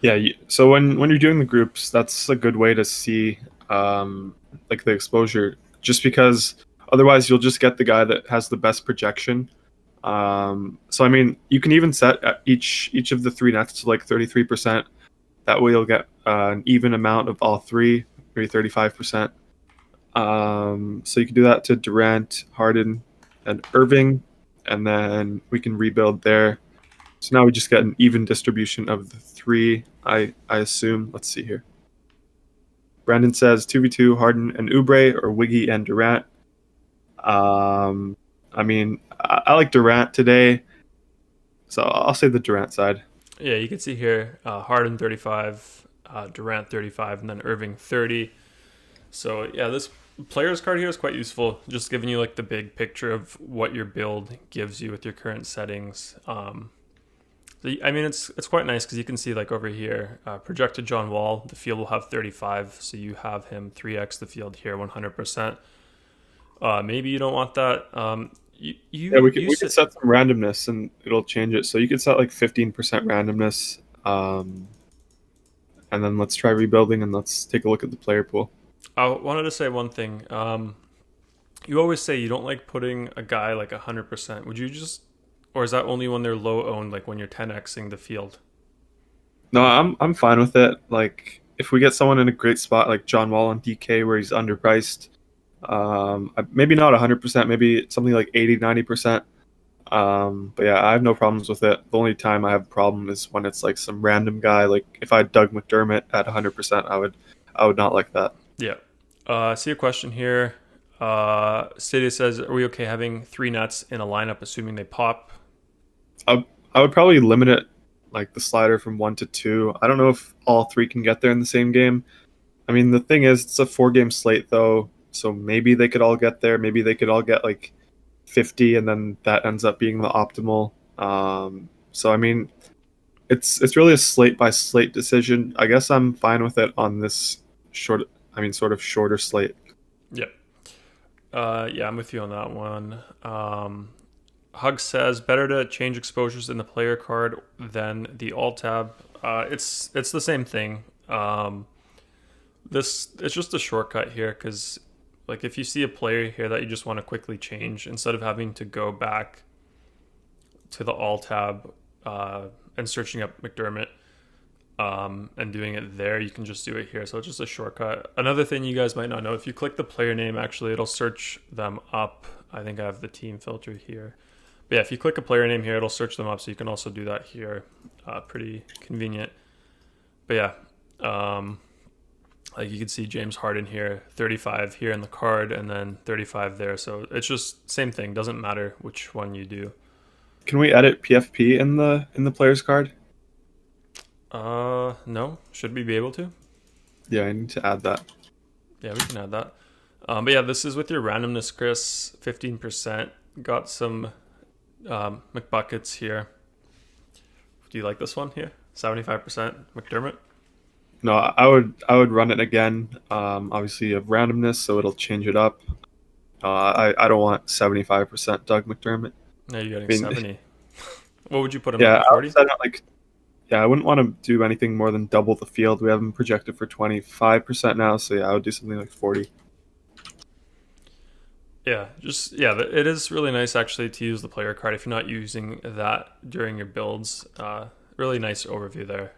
Yeah, so when you're doing the groups, that's a good way to see like the exposure, just because otherwise you'll just get the guy that has the best projection. So I mean, you can even set each of the three nets to like 33%. That way you'll get an even amount of all three, maybe 35%. So you can do that to Durant, Harden, and Irving, and then we can rebuild there. So now we just get an even distribution of the three, I assume. Let's see here. Brandon says 2v2 Harden and Oubre, or Wiggy and Durant. I mean, I like Durant today, so I'll say the Durant side. yeah, you can see here Harden 35, Durant 35, and then Irving 30. So yeah, this player's card here is quite useful, just giving you like the big picture of what your build gives you with your current settings. So, I mean, it's quite nice because you can see like over here, projected John Wall, the field will have 35, so you have him 3x the field here 100%. Maybe you don't want that. Yeah, we could set some randomness and it'll change it. So you could set like 15% randomness, and then let's try rebuilding and let's take a look at the player pool. I wanted to say one thing. You always say you don't like putting a guy like 100%. Would you just, or is that only when they're low owned, like when you're 10xing the field? No, I'm fine with it. Like if we get someone in a great spot like John Wall on DK where he's underpriced, maybe not 100%, maybe something like 80-90%. But yeah, I have no problems with it. The only time I have a problem is when it's like some random guy. Like if I had Doug McDermott at 100%, I would not like that. Yeah. I see a question here. Stadia says, are we okay having three nets in a lineup assuming they pop? I would probably limit it, like the slider, from 1 to 2. I don't know if all three can get there in the same game. I mean, the thing is, it's a 4-game slate though, so maybe they could all get there. Maybe they could all get like 50, and then that ends up being the optimal. So I mean, it's really a slate by slate decision. I guess I'm fine with it on this sort of shorter slate. Yeah. Yeah, I'm with you on that one. Hug says better to change exposures in the player card than the alt tab. It's the same thing. It's just a shortcut here because, like, if you see a player here that you just want to quickly change, instead of having to go back to the alt tab and searching up McDermott and doing it there, you can just do it here. So it's just a shortcut. Another thing you guys might not know, if you click the player name, actually it'll search them up. I think I have the team filter here. But yeah, if you click a player name here, it'll search them up. So you can also do that here. Pretty convenient. But yeah, like you can see James Harden here, 35 here in the card, and then 35 there. So it's just same thing. Doesn't matter which one you do. Can we edit PFP in the player's card? No. Should we be able to? Yeah, I need to add that. Yeah, we can add that. But yeah, this is with your randomness, Chris. 15%. Got some McBuckets here. Do you like this one here? 75% McDermott. No, I would run it again. Obviously, you have randomness, so it'll change it up. I don't want 75% Doug McDermott. No, you're getting 70. What would you put him Yeah, at? 40? I wouldn't want to do anything more than double the field. We have him projected for 25% now, so yeah, I would do something like 40. Yeah, it is really nice actually to use the player card if you're not using that during your builds. Really nice overview there.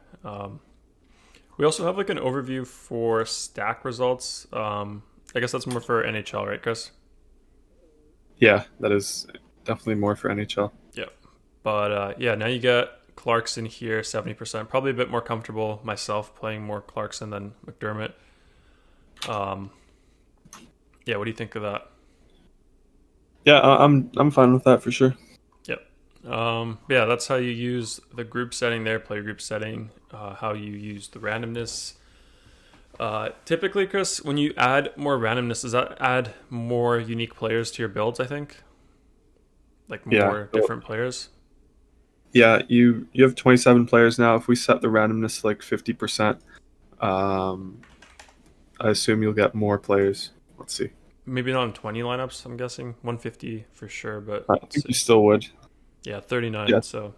We also have like an overview for stack results. I guess that's more for NHL, right, Chris? Yeah, that is. definitely more for NHL. Yeah. But yeah, now you got Clarkson here, 70%. Probably a bit more comfortable myself playing more Clarkson than McDermott. Um, yeah, what do you think of that? Yeah, I'm fine with that for sure. Yep. Yeah, that's how you use the group setting there, player group setting, how you use the randomness. Typically, Chris, when you add more randomness, does that add more unique players to your builds, I think? Like Yeah, more different players? yeah. You have 27 players now. If we set the randomness to like 50%, um, I assume you'll get more players. Let's see. Maybe not in 20 lineups, I'm guessing. 150 for sure, but I let's think you see. still would. Yeah, 39, Yeah, so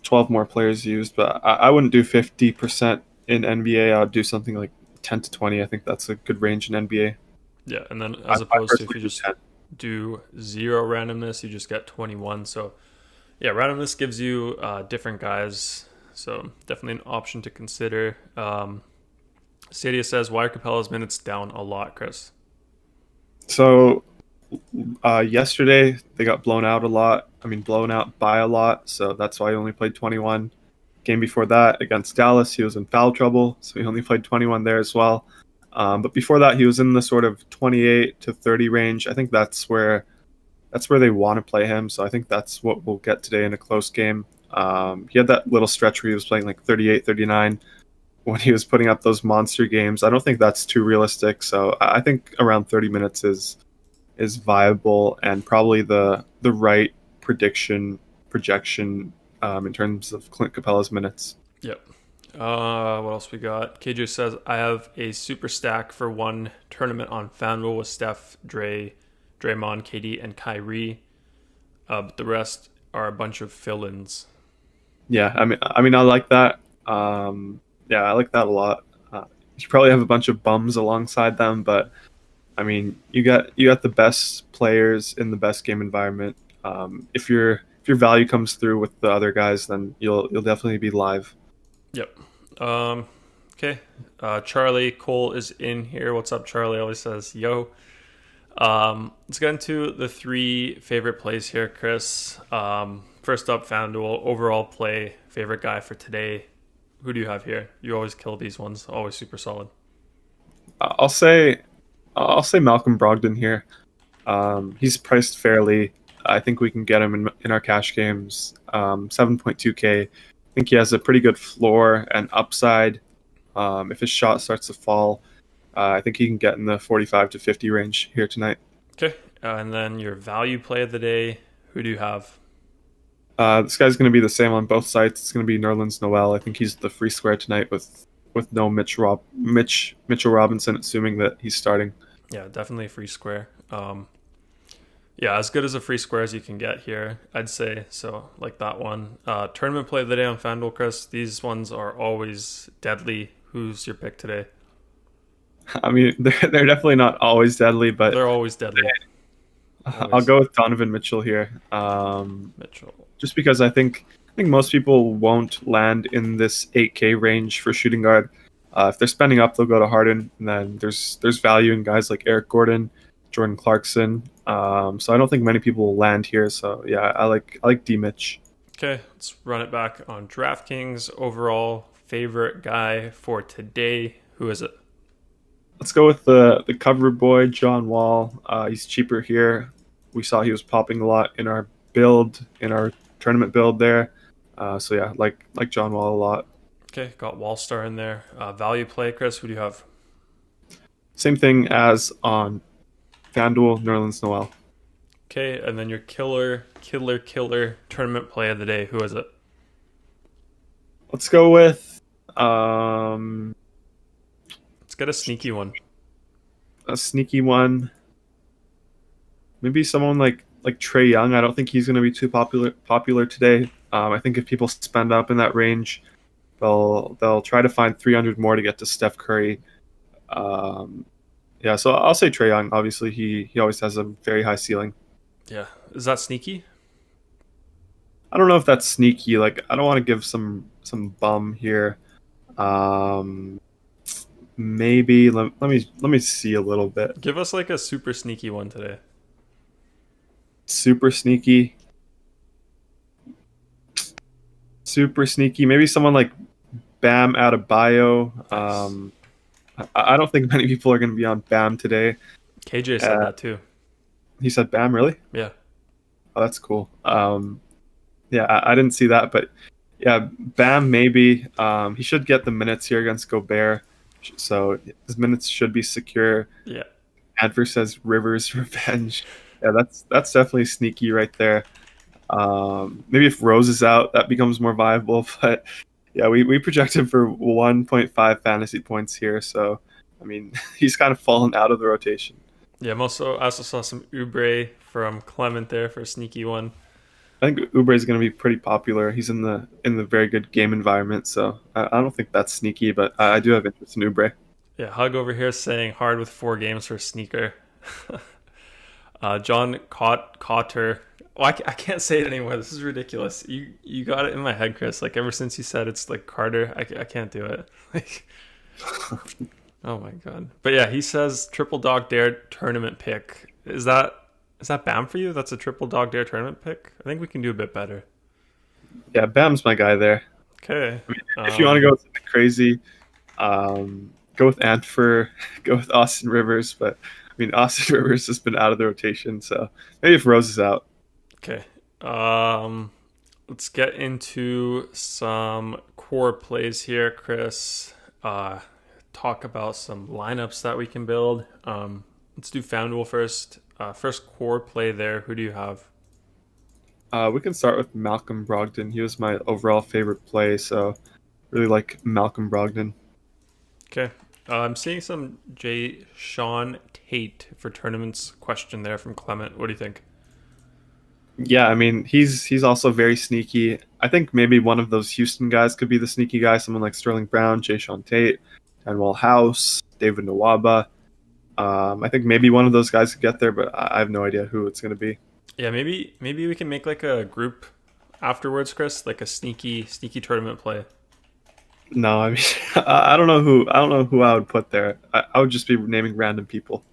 12 more players used, but I wouldn't do 50% in NBA. I'd do something like 10 to 20. I think that's a good range in NBA. yeah, and then I as opposed to if personally you do just 10. do zero randomness, you just get 21. So yeah, randomness gives you different guys, so definitely an option to consider. Stadia says, why are Capella's minutes down a lot, Chris? So yesterday they got blown out a lot. I mean, blown out by a lot. So that's why he only played 21. Game before that against Dallas, he was in foul trouble, so he only played 21 there as well. But before that, he was in the sort of 28 to 30 range. I think that's where they want to play him. So I think that's what we'll get today in a close game. He had that little stretch where he was playing like 38, 39 when he was putting up those monster games. I don't think that's too realistic. So I think around 30 minutes is viable and probably the right projection in terms of Clint Capella's minutes. Yep. What else we got? KJ says, I have a super stack for one tournament on FanDuel with Steph, Draymond, KD, and Kyrie. But the rest are a bunch of fill-ins. Yeah, I like that. Yeah, I like that a lot. You probably have a bunch of bums alongside them, but I mean, you got the best players in the best game environment. If your value comes through with the other guys, then you'll definitely be live. Yep. Okay. Charlie Cole is in here. What's up, Charlie? Always says, yo. Let's get into the three favorite plays here, Chris. First up, FanDuel. Overall play, favorite guy for today. Who do you have here? You always kill these ones. Always super solid. I'll say I'll say Malcolm Brogdon here. He's priced fairly. I think we can get him in our cash games. 7.2K. I think he has a pretty good floor and upside. If his shot starts to fall, I think he can get in the 45 to 50 range here tonight. Okay. And then your value play of the day. Who do you have? This guy's going to be the same on both sides. It's going to be Nerlens Noel. I think he's the free square tonight with no Mitchell Robinson, assuming that he's starting. Yeah, definitely a free square. Yeah, as good as a free square as you can get here, I'd say. So, like that one. Tournament play of the day on FanDuel, Chris. These ones are always deadly. Who's your pick today? I mean, they're definitely not always deadly, but They're always deadly. I'll Always. go with Donovan Mitchell here. Mitchell. Just because I think most people won't land in this 8K range for shooting guard. If they're spending up, they'll go to Harden, and then there's value in guys like Eric Gordon, Jordan Clarkson. So I don't think many people will land here. So yeah, I like D Mitch. Okay, let's run it back on DraftKings. Overall favorite guy for today. Who is it? Let's go with the cover boy John Wall. He's cheaper here. We saw he was popping a lot in our tournament build there. So yeah, like John Wall a lot. Okay, got Wallstar in there. Value play, Chris. Who do you have? Same thing as on FanDuel, Nerlens Noel. Okay, and then your killer tournament play of the day. Who is it? Let's go with um, Let's get a sneaky one. a sneaky one. Maybe someone like Trey Young. I don't think he's going to be too popular today. I think if people spend up in that range, they'll try to find 300 more to get to Steph Curry. Um, yeah, so I'll say Trey Young. Obviously, he always has a very high ceiling. Yeah, is that sneaky? I don't know if that's sneaky. Like I don't want to give some bum here. Um, maybe let me see a little bit. Give us like a super sneaky one today. super sneaky, super sneaky. Maybe someone like Bam out of bio. Nice. I don't think many people are going to be on Bam today. KJ said Uh, that too. he said Bam, really? Yeah. Oh, that's cool. Yeah, I didn't see that, but yeah, Bam maybe. He should get the minutes here against Gobert, so his minutes should be secure. Yeah. Adver says Rivers revenge. Yeah, that's definitely sneaky right there. Maybe if Rose is out, that becomes more viable. But yeah, we projected for 1.5 fantasy points here, so I mean he's kind of fallen out of the rotation. Yeah. I also saw some Ubre from Clement there for a sneaky one. I think Uber is going to be pretty popular. He's in the very good game environment, so I don't think that's sneaky, but I do have interest in Ubre. Yeah. Hug over here saying hard with 4 games for a sneaker. John Cotter. Oh, I can't say it anymore. This is ridiculous. You got it in my head, Chris. Like ever since you said it's like Carter, I can't do it. Like, oh my god. But yeah, he says triple dog dare tournament pick. Is that Bam for you? That's a triple dog dare tournament pick. I think we can do a bit better. Yeah, Bam's my guy there. Okay. I mean, if you want to go with something crazy, go with Antfer, go with Austin Rivers, but I mean Austin Rivers has been out of the rotation, so maybe if Rose is out. Okay. Let's get into some core plays here, Chris. Talk about some lineups that we can build. Let's do FanDuel first. First core play there. Who do you have? We can start with Malcolm Brogdon. He was my overall favorite play, so really like Malcolm Brogdon. Okay. I'm seeing some J. Sean Tate for tournaments question there from Clement. What do you think? Yeah, I mean he's also very sneaky. I think maybe one of those Houston guys could be the sneaky guy. Someone like Sterling Brown, Jay Sean Tate, Anwell House, David Nwaba. I think maybe one of those guys could get there, but I have no idea who it's going to be. Yeah, maybe we can make like a group afterwards, Chris, like a sneaky tournament play. No, I mean I don't know who I would put there. I would just be naming random people.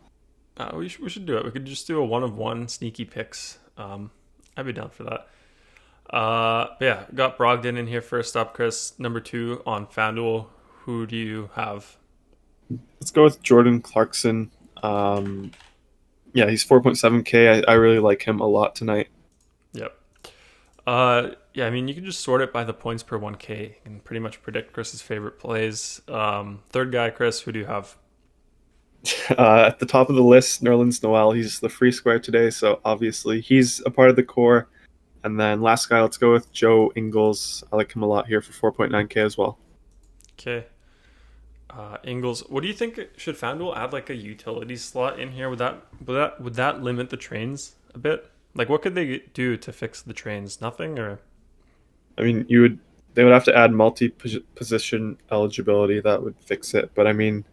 We should do it. We could just do a one of one sneaky picks. I'd be down for that. But yeah, got Brogdon in here first up, Chris. Number 2 on FanDuel. Who do you have? Let's go with Jordan Clarkson. Yeah, he's 4.7K. I really like him a lot tonight. Yep. Yeah, I mean, you can just sort it by the points per 1K and pretty much predict Chris's favorite plays. Third guy, Chris, who do you have? At the top of the list, Nerlens Noel. He's the free square today, so obviously he's a part of the core. And then last guy, let's go with Joe Ingles. I like him a lot here for 4.9K as well. Okay. Ingles, what do you think? Should FanDuel add like a utility slot in here? Would that limit the trains a bit? Like, what could they do to fix the trains? Nothing, or I mean, they would have to add multi-position eligibility. That would fix it. But I mean,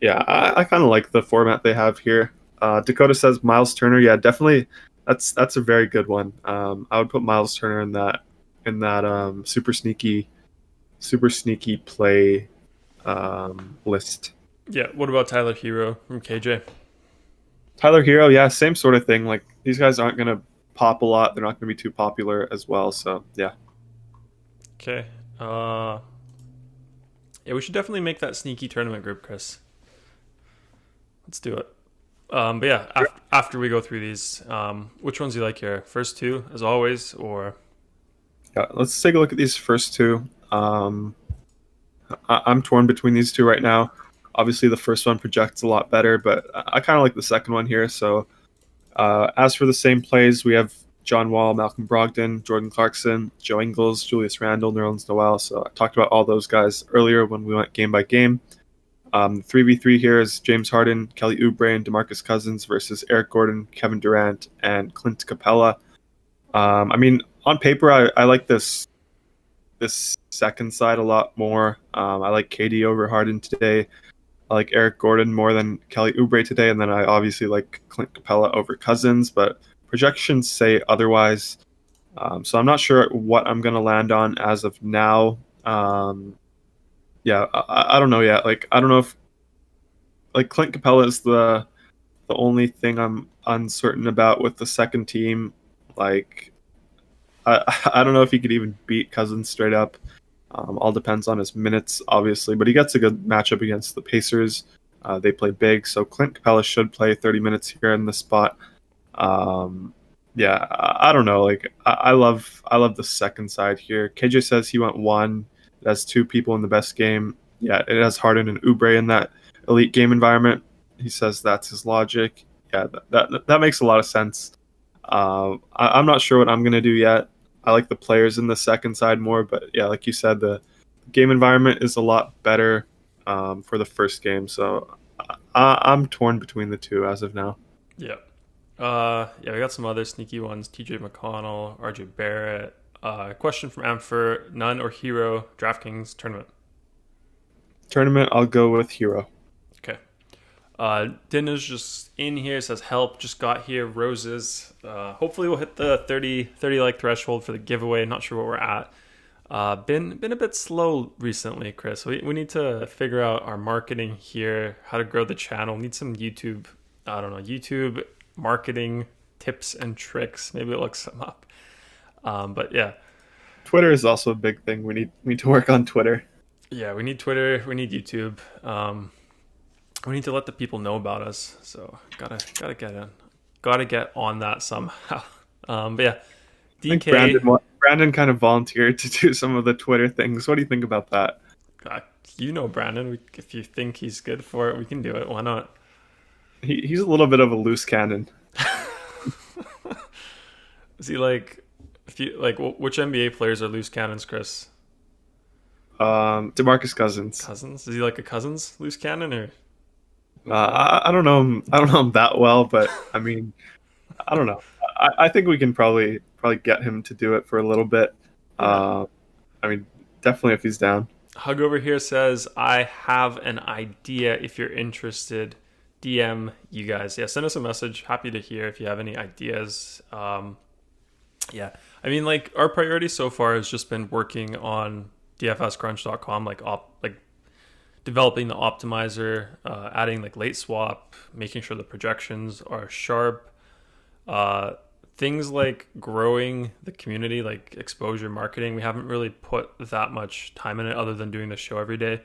yeah, I kind of like the format they have here. Dakota says Miles Turner. Yeah, definitely. That's a very good one. I would put Miles Turner in that super sneaky play list. yeah? What about Tyler Hero from KJ? Tyler Hero, yeah, same sort of thing. Like these guys aren't gonna pop a lot. They're not gonna be too popular as well. So yeah, Okay. Yeah, we should definitely make that sneaky tournament group, Chris. Let's do it. But yeah, after we go through these, which ones do you like here? First 2, as always, or yeah. Let's take a look at these first 2. I'm torn between these 2 right now. Obviously, the first one projects a lot better, but I kind of like the second one here. So, as for the same plays, we have John Wall, Malcolm Brogdon, Jordan Clarkson, Joe Ingles, Julius Randle, Nerlens Noel. So I talked about all those guys earlier when we went game by game. 3v3 here is James Harden, Kelly Oubre, and DeMarcus Cousins versus Eric Gordon, Kevin Durant, and Clint Capella. I mean, on paper, I like this second side a lot more. I like KD over Harden today. I like Eric Gordon more than Kelly Oubre today, and then I obviously like Clint Capella over Cousins, but projections say otherwise. So I'm not sure what I'm going to land on as of now. Yeah, I don't know yet. Like, I don't know if like Clint Capella is the the only thing I'm uncertain about with the second team. Like, I don't know if he could even beat Cousins straight up. All depends on his minutes, obviously, but he gets a good matchup against the Pacers. They play big, so Clint Capella should play 30 minutes here in the spot. Um, yeah, I don't know. Like, I love the second side here. KJ says he went one. It has two people in the best game. Yeah, it has Harden and Oubre in that elite game environment. He says that's his logic. Yeah, that makes a lot of sense. I'm not sure what I'm gonna do yet. I like the players in the second side more, but yeah, like you said, the game environment is a lot better for the first game. So I'm torn between the two as of now. Yeah. Yeah, we got some other sneaky ones. TJ McConnell, RJ Barrett. Question from Amfer, none or hero, DraftKings tournament. Tournament, I'll go with Hero. Okay. Dinner's just in here, says help, just got here, roses. Hopefully we'll hit the 30 like threshold for the giveaway. Not sure what we're at. Been a bit slow recently, Chris. We need to figure out our marketing here, how to grow the channel. Need some YouTube, I don't know, YouTube marketing tips and tricks. Maybe look some up. But yeah. Twitter is also a big thing. We need to work on Twitter. Yeah, we need Twitter, we need YouTube. We need to let the people know about us. So gotta get on that somehow. But yeah, I think DK. Brandon kind of volunteered to do some of the Twitter things. What do you think about that? You know Brandon. If you think he's good for it, we can do it. Why not? He's a little bit of a loose cannon. Is he like? If you like, which NBA players are loose cannons, Chris? DeMarcus Cousins. Cousins? Is he like a Cousins loose cannon or? I don't know him. I don't know him that well, but I mean, I don't know. I think we can probably get him to do it for a little bit. I mean, definitely if he's down. Hug over here says, I have an idea. If you're interested, DM you guys. Yeah, send us a message. Happy to hear if you have any ideas. Yeah, I mean, like our priority so far has just been working on dfscrunch.com, like developing the optimizer, adding like late swap, making sure the projections are sharp. Things like growing the community, like exposure marketing, we haven't really put that much time in it other than doing the show every day.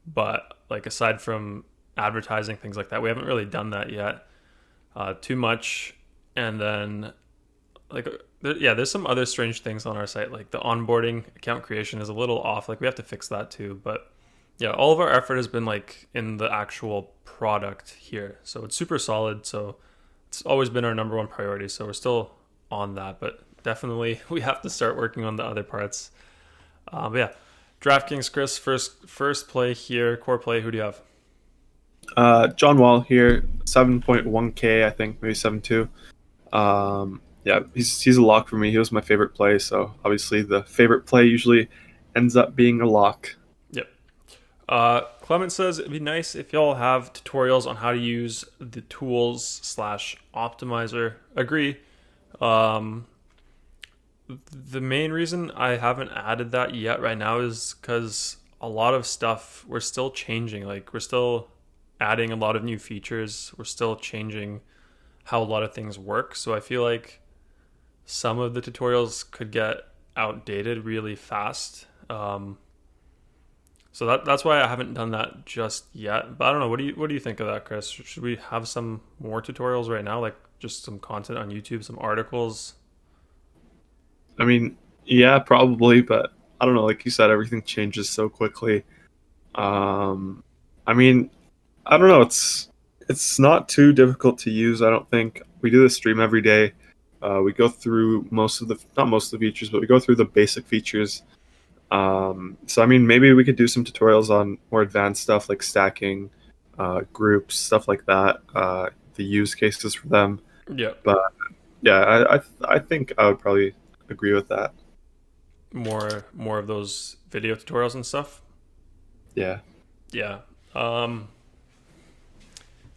But like aside from advertising, things like that, we haven't really done that yet too much. And then like there's some other strange things on our site, like the onboarding account creation is a little off. Like we have to fix that too. But yeah, all of our effort has been like in the actual product here. So it's super solid. So it's always been our number one priority. So we're still on that, but definitely we have to start working on the other parts. But yeah, DraftKings, Chris, first play here, core play. Who do you have? John Wall here, 7.1K, I think, maybe 7.2. Yeah, he's a lock for me. He was my favorite play, so obviously the favorite play usually ends up being a lock. Yep. Clement says it'd be nice if y'all have tutorials on how to use the tools / optimizer. Agree. The main reason I haven't added that yet right now is because a lot of stuff we're still changing. Like we're still adding a lot of new features. We're still changing how a lot of things work. So I feel like some of the tutorials could get outdated really fast. So that's why I haven't done that just yet. But I don't know. What do you think of that, Chris? Should we have some more tutorials right now, like just some content on YouTube, some articles? I mean, yeah, probably, but I don't know. Like you said, everything changes so quickly. I mean, I don't know. It's not too difficult to use. I don't think. We do this stream every day. We go through not most of the features, but we go through the basic features. So I mean, maybe we could do some tutorials on more advanced stuff like stacking, groups, stuff like that. The use cases for them. Yeah. But yeah, I think I would probably agree with that. More of those video tutorials and stuff. Yeah. Yeah.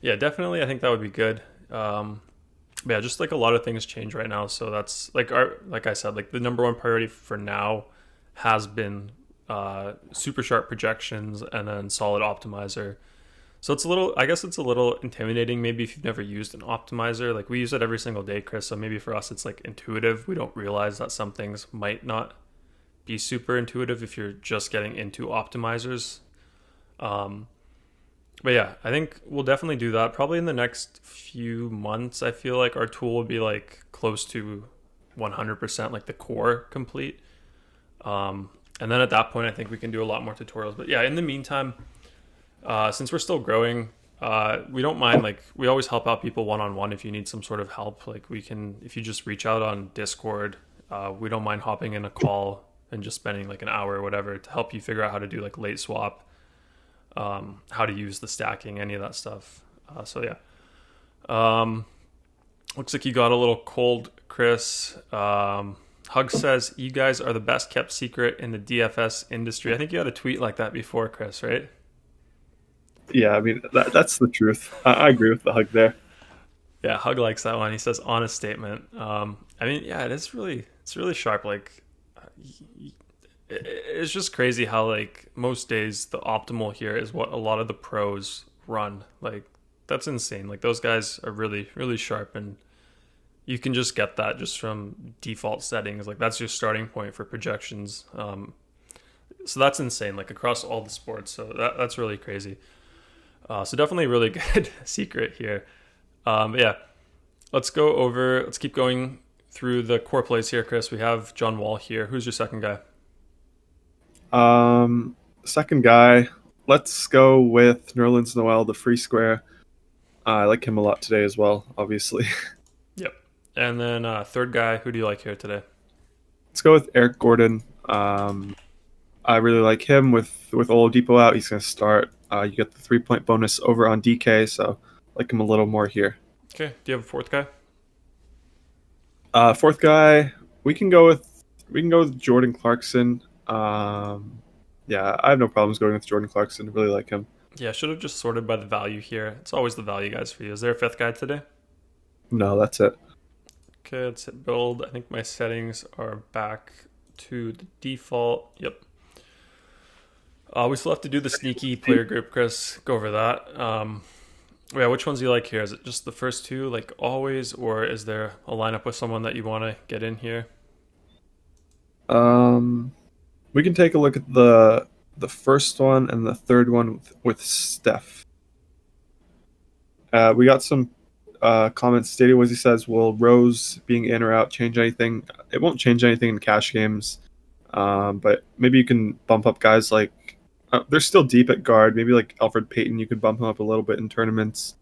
Yeah, definitely. I think that would be good. Yeah, just like a lot of things change right now. So that's like like I said, like the number one priority for now has been super sharp projections and then solid optimizer. So it's a little, I guess it's a little intimidating maybe if you've never used an optimizer. Like we use it every single day, Chris. So maybe for us it's like intuitive. We don't realize that some things might not be super intuitive if you're just getting into optimizers. Um, but yeah, I think we'll definitely do that. Probably in the next few months, I feel like our tool will be like close to 100% like the core complete. And then at that point, I think we can do a lot more tutorials. But yeah, in the meantime, since we're still growing, we don't mind, like we always help out people one-on-one if you need some sort of help. Like we can, if you just reach out on Discord, we don't mind hopping in a call and just spending like an hour or whatever to help you figure out how to do like late swap, how to use the stacking, any of that stuff. So yeah. Looks like you got a little cold, Chris. Hug says you guys are the best kept secret in the DFS industry. I think you had a tweet like that before, Chris, right? Yeah, I mean that's the truth. I agree with the Hug there. Yeah, Hug likes that one. He says honest statement. I mean, yeah, it's really sharp. Like, it's just crazy how like most days the optimal here is what a lot of the pros run. Like, that's insane. Like those guys are really really sharp, and you can just get that just from default settings. Like that's your starting point for projections. So that's insane. Like across all the sports. So that's really crazy. So definitely really good secret here. Yeah, let's keep going through the core plays here, Chris. We have John Wall here. Who's your second guy? Second guy, let's go with Nerlens Noel, the free square. I like him a lot today as well, obviously. Yep. And then third guy, who do you like here today? Let's go with Eric Gordon. I really like him with Oladipo out. He's going to start. You get the 3-point bonus over on DK, so I like him a little more here. Okay. Do you have a fourth guy? Fourth guy, we can go with Jordan Clarkson. Yeah, I have no problems going with Jordan Clarkson. I really like him. Yeah, I should have just sorted by the value here. It's always the value guys for you. Is there a fifth guy today? No, that's it. Okay, let's hit build. I think my settings are back to the default. Yep. We still have to do the sneaky player group, Chris. Go over that. Yeah, which ones do you like here? Is it just the first two, like always, or is there a lineup with someone that you want to get in here? We can take a look at the first one and the third one with Steph. We got some comments stating what he says. Will Rose being in or out change anything? It won't change anything in cash games, but maybe you can bump up guys like they're still deep at guard. Maybe like Alfred Payton, you could bump him up a little bit in tournaments.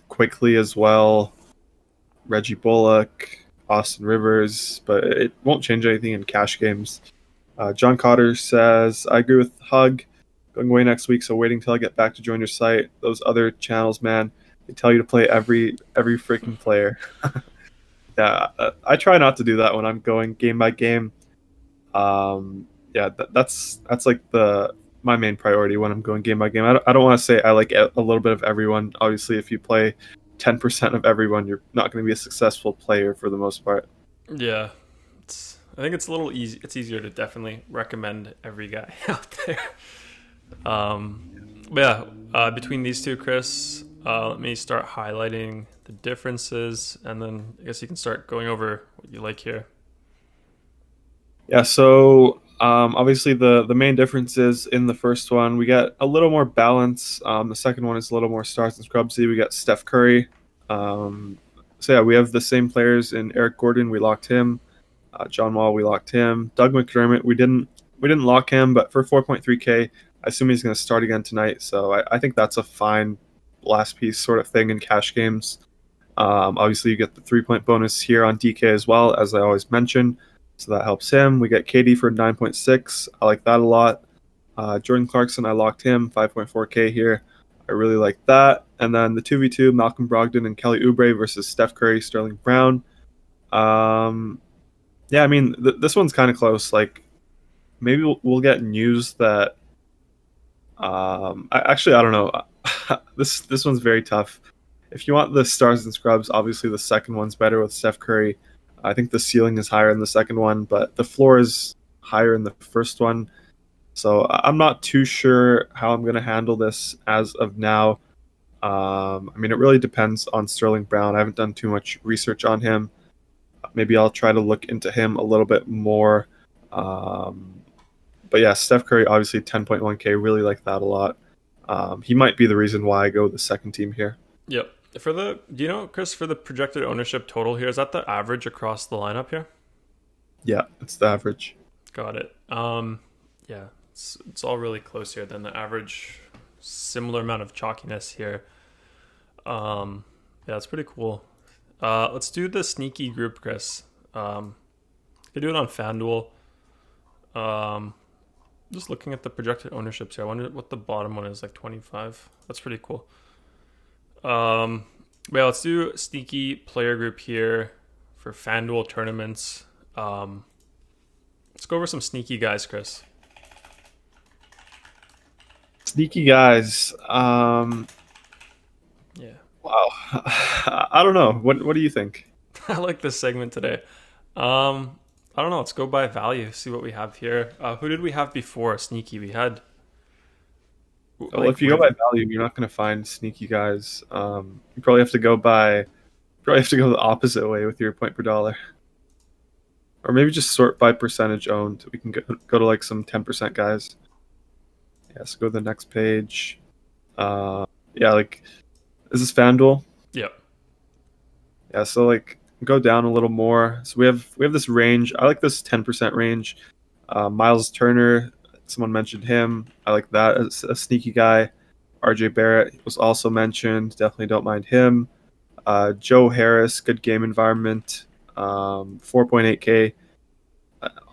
Quickly as well. Reggie Bullock, Austin Rivers, but it won't change anything in cash games. John Cotter says, I agree with Hug. Going away next week, so waiting till I get back to join your site. Those other channels, man, they tell you to play every freaking player. Yeah, I try not to do that when I'm going game by game. Yeah, that's like my main priority when I'm going game by game. I don't want to say I like a little bit of everyone. Obviously, if you play 10% of everyone, you're not going to be a successful player for the most part. Yeah, I think it's a little easy. It's easier to definitely recommend every guy out there. But yeah, between these two, Chris, let me start highlighting the differences, and then I guess you can start going over what you like here. Yeah, so obviously the main difference is in the first one, we get a little more balance. The second one is a little more stars and scrubsy. We got Steph Curry. So yeah, we have the same players in Eric Gordon. We locked him. John Wall, we locked him. Doug McDermott, we didn't lock him, but for 4.3K, I assume he's going to start again tonight. So I think that's a fine last piece sort of thing in cash games. Obviously, you get the 3-point bonus here on DK as well, as I always mention. So that helps him. We get KD for 9.6. I like that a lot. Jordan Clarkson, I locked him, 5.4K here. I really like that. And then the 2v2, Malcolm Brogdon and Kelly Oubre versus Steph Curry, Sterling Brown. Yeah, I mean, this one's kind of close. Like, maybe we'll get news that I don't know. This one's very tough. If you want the stars and scrubs, obviously the second one's better with Steph Curry. I think the ceiling is higher in the second one, but the floor is higher in the first one. So I'm not too sure how I'm going to handle this as of now. I mean, it really depends on Sterling Brown. I haven't done too much research on him. Maybe I'll try to look into him a little bit more. But yeah, Steph Curry, obviously 10.1K, really like that a lot. He might be the reason why I go with the second team here. Yep. Do you know, Chris, for the projected ownership total here, is that the average across the lineup here? Yeah, it's the average. Got it. Yeah, it's all really close here. Then the average, similar amount of chalkiness here. Yeah, it's pretty cool. Let's do the sneaky group, Chris. You can do it on FanDuel. Just looking at the projected ownerships here. I wonder what the bottom one is, like 25. That's pretty cool. Yeah, let's do sneaky player group here for FanDuel tournaments. Let's go over some sneaky guys, Chris. Sneaky guys. Yeah. Wow. I don't know. What do you think? I like this segment today. I don't know. Let's go by value. See what we have here. Who did we have before sneaky? We had Well, if you go by value, you're not going to find sneaky guys. You probably have to go the opposite way with your point per dollar, or maybe just sort by percentage owned. We can go to like some 10% guys. Yeah, so go to the next page. Yeah, like this is FanDuel. Yep. Yeah, so like go down a little more. So we have this range. I like this 10% range. Miles Turner, someone mentioned him. I like that as a sneaky guy. RJ Barrett was also mentioned. Definitely don't mind him. Joe Harris, good game environment. 4.8K.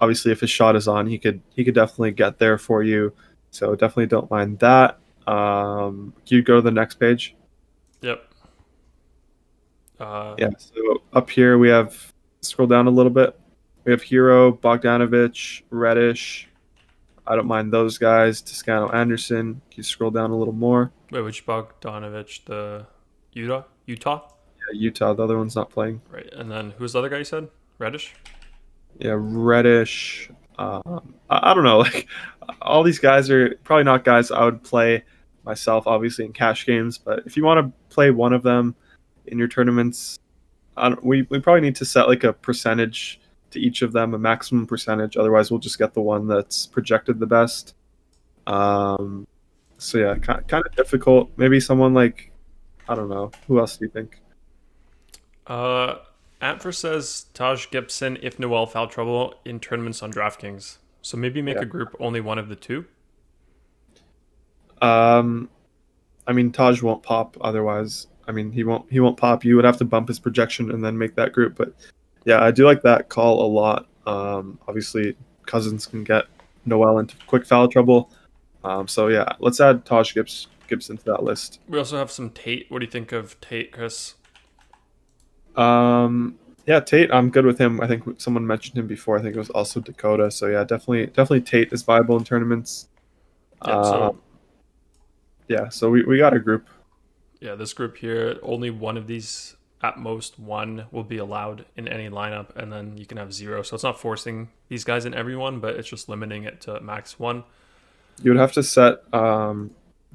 Obviously, if his shot is on, he could definitely get there for you. So definitely don't mind that. Can you go to the next page? Yep. Yeah. So up here we have, scroll down a little bit. We have Hero, Bogdanovich, Reddish. I don't mind those guys. Toscano Anderson. Can you scroll down a little more? Wait, which Bogdanovich? The Utah? Yeah, Utah. The other one's not playing. Right. And then who's the other guy you said? Reddish? Yeah, Reddish. I don't know. Like all these guys are probably not guys I would play myself, obviously in cash games. But if you want to play one of them in your tournaments, we probably need to set like a percentage to each of them, a maximum percentage. Otherwise, we'll just get the one that's projected the best. So yeah, kind of difficult. Maybe someone like, I don't know. Who else do you think? Antfer says Taj Gibson if Noel foul trouble in tournaments on DraftKings. So maybe make a group only one of the two. I mean, Taj won't pop otherwise. I mean, he won't pop. You would have to bump his projection and then make that group. But yeah, I do like that call a lot. Obviously, Cousins can get Noel into quick foul trouble. So yeah, let's add Taj Gibson to that list. We also have some Tate. What do you think of Tate, Chris? Yeah, Tate, I'm good with him. I think someone mentioned him before. I think it was also Dakota. So yeah, definitely Tate is viable in tournaments. Yeah, so we got a group. Yeah, this group here, only one of these, at most one, will be allowed in any lineup, and then you can have 0. So it's not forcing these guys in everyone, but it's just limiting it to max 1. You would have to set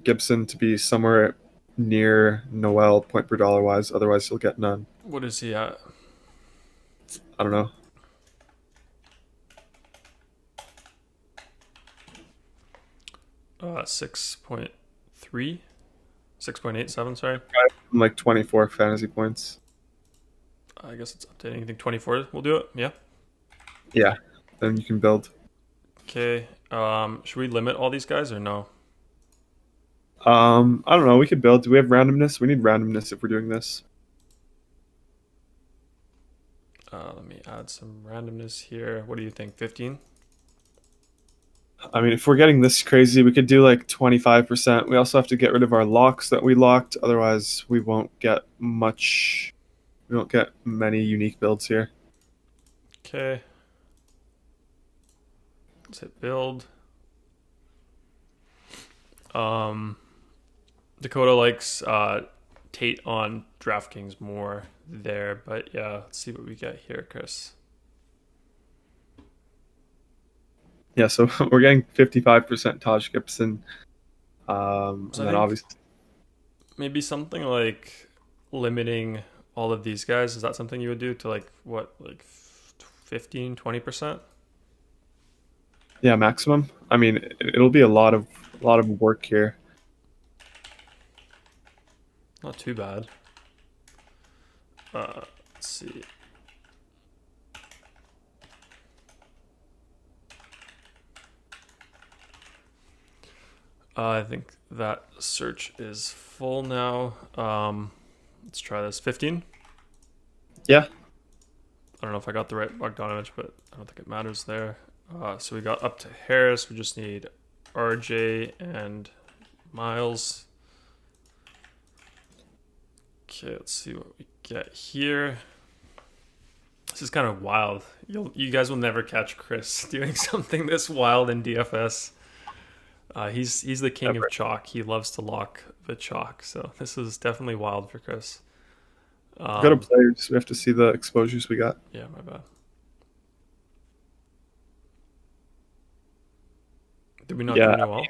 Gibson to be somewhere near Noel point per dollar wise. Otherwise, you'll get none. What is he at? I don't know. Uh, 6.3? 6.87, sorry. Like 24 fantasy points. I guess it's updating. You think 24 will do it? Yeah. Yeah, then you can build. Okay. Should we limit all these guys or no? I don't know. We could build. Do we have randomness? We need randomness if we're doing this. Let me add some randomness here. What do you think? 15? I mean, if we're getting this crazy, we could do like 25%. We also have to get rid of our locks that we locked. Otherwise, we won't get much. We won't get many unique builds here. Okay. Let's hit build. Dakota likes Tate on DraftKings more there, but yeah, let's see what we get here, Chris. Yeah, so we're getting 55% Taj Gibson. So And I then think obviously, maybe something like limiting all of these guys. Is that something you would do to like what, like 15, 20%? yeah, maximum. I mean, it'll be a lot of work here. Not too bad. Let's see. I think that search is full now. Let's try this. 15? Yeah, I don't know if I got the right Bogdanovich, but I don't think it matters there. So we got up to Harris. We just need RJ and Miles. Okay, let's see what we get here. This is kind of wild. You guys will never catch Chris doing something this wild in DFS. He's the king never. of chalk. He loves to lock the chalk. So this is definitely wild for Chris. Go to players. We have to see the exposures we got. Yeah, my bad. Did we not do Yeah, any well?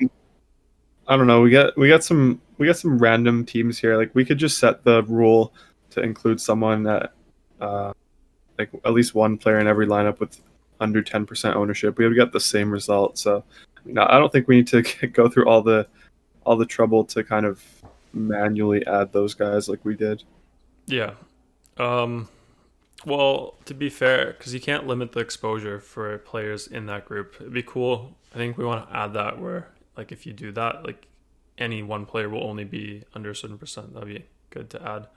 I don't know. We got some random teams here. Like we could just set the rule to include someone that like at least one player in every lineup with under 10% ownership. We would get the same result. So no, I don't think we need to go through all the trouble to kind of manually add those guys like we did. Yeah. Well, to be fair, because you can't limit the exposure for players in that group, it'd be cool. I think we want to add that where, like, if you do that, like, any one player will only be under a certain percent. That'd be good to add.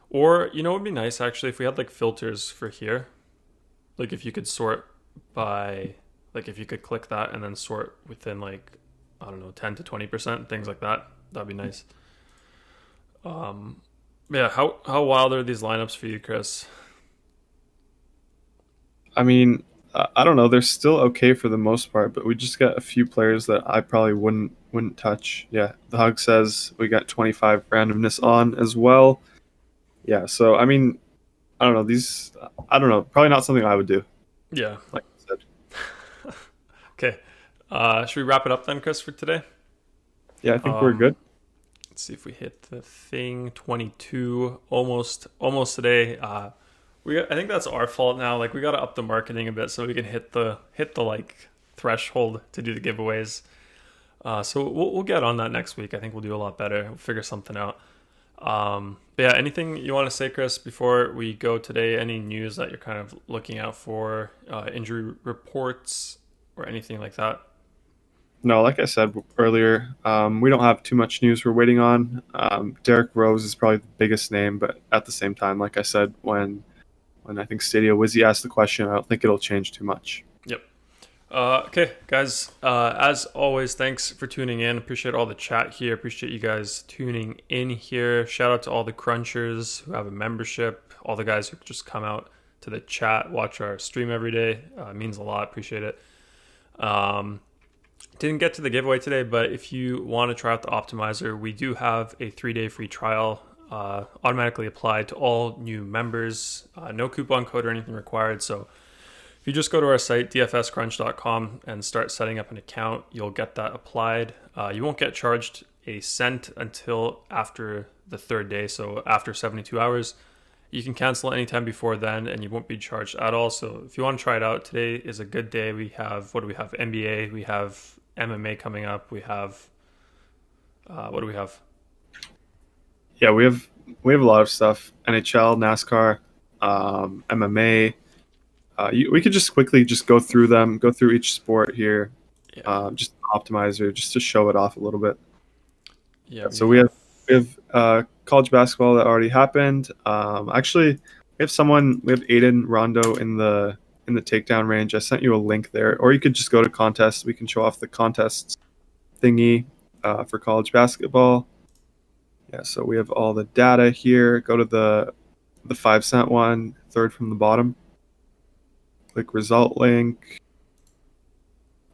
Or, you know, it would be nice actually if we had like filters for here. Like, if you could sort by, like, if you could click that and then sort within, like, I don't know, 10 to 20%, things like that. That'd be nice. Yeah, how wild are these lineups for you, Chris? I mean, I don't know. They're still okay for the most part, but we just got a few players that I probably wouldn't touch. Yeah, the Hug says we got 25 randomness on as well. Yeah, so I mean, I don't know. These, I don't know. Probably not something I would do. Yeah. Like I said. Okay. Should we wrap it up then, Chris, for today? Yeah, I think we're good. Let's see if we hit the thing. 22, almost today. I think that's our fault now. Like, we got to up the marketing a bit so we can hit the like threshold to do the giveaways. So we'll get on that next week. I think we'll do a lot better. We'll figure something out. But yeah, anything you want to say, Chris, before we go today? Any news that you're kind of looking out for? Injury reports or anything like that? No, like I said earlier, we don't have too much news we're waiting on. Derrick Rose is probably the biggest name, but at the same time, like I said, when I think Stadia Wizzy asked the question, I don't think it'll change too much. Yep. Okay, guys, as always, thanks for tuning in. Appreciate all the chat here. Appreciate you guys tuning in here. Shout out to all the crunchers who have a membership, all the guys who just come out to the chat, watch our stream every day. It means a lot. Appreciate it. Didn't get to the giveaway today, but if you want to try out the optimizer, we do have a 3-day free trial automatically applied to all new members. No coupon code or anything required. So if you just go to our site, dfscrunch.com, and start setting up an account, you'll get that applied. You won't get charged a cent until after the third day, so after 72 hours. You can cancel anytime before then, and you won't be charged at all. So if you want to try it out, today is a good day. We have, what do we have? NBA, we have MMA coming up. We have, what do we have? Yeah, we have a lot of stuff. NHL, NASCAR, MMA. We could just quickly just go through them, go through each sport here, just optimizer, just to show it off a little bit. Yeah. So we have college basketball that already happened. Actually, we have Aiden Rondo in the takedown range. I sent you a link there, or you could just go to contests. We can show off the contests thingy for college basketball. Yeah, so we have all the data here. Go to the 5-cent one, third from the bottom. Click result link.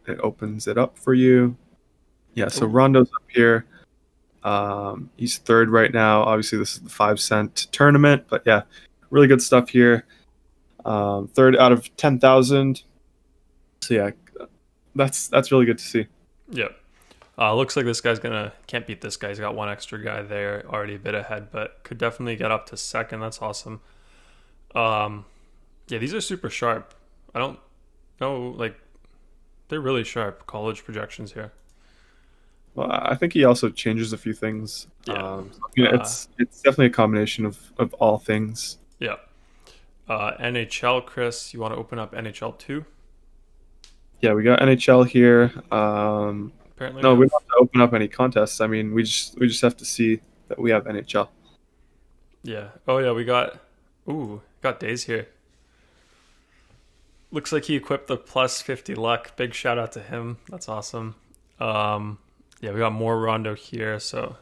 It opens it up for you. Yeah, so Rondo's up here. He's third right now. Obviously, this is the 5-cent tournament, but yeah, really good stuff here. Third out of 10,000. So yeah, that's really good to see. Yeah. Looks like this guy's can't beat this guy. He's got one extra guy there, already a bit ahead, but could definitely get up to second. That's awesome. Yeah, these are super sharp. I don't know, like, they're really sharp college projections here. Well, I think he also changes a few things. Yeah. It's definitely a combination of all things. Yeah. NHL, Chris, you want to open up NHL 2? Yeah, we got NHL here. Apparently, No, we don't have to open up any contests. I mean, we just have to see that we have NHL. yeah. Oh, yeah, we got Days here. Looks like he equipped the plus 50 luck. Big shout out to him. That's awesome. Yeah, we got more Rondo here. So,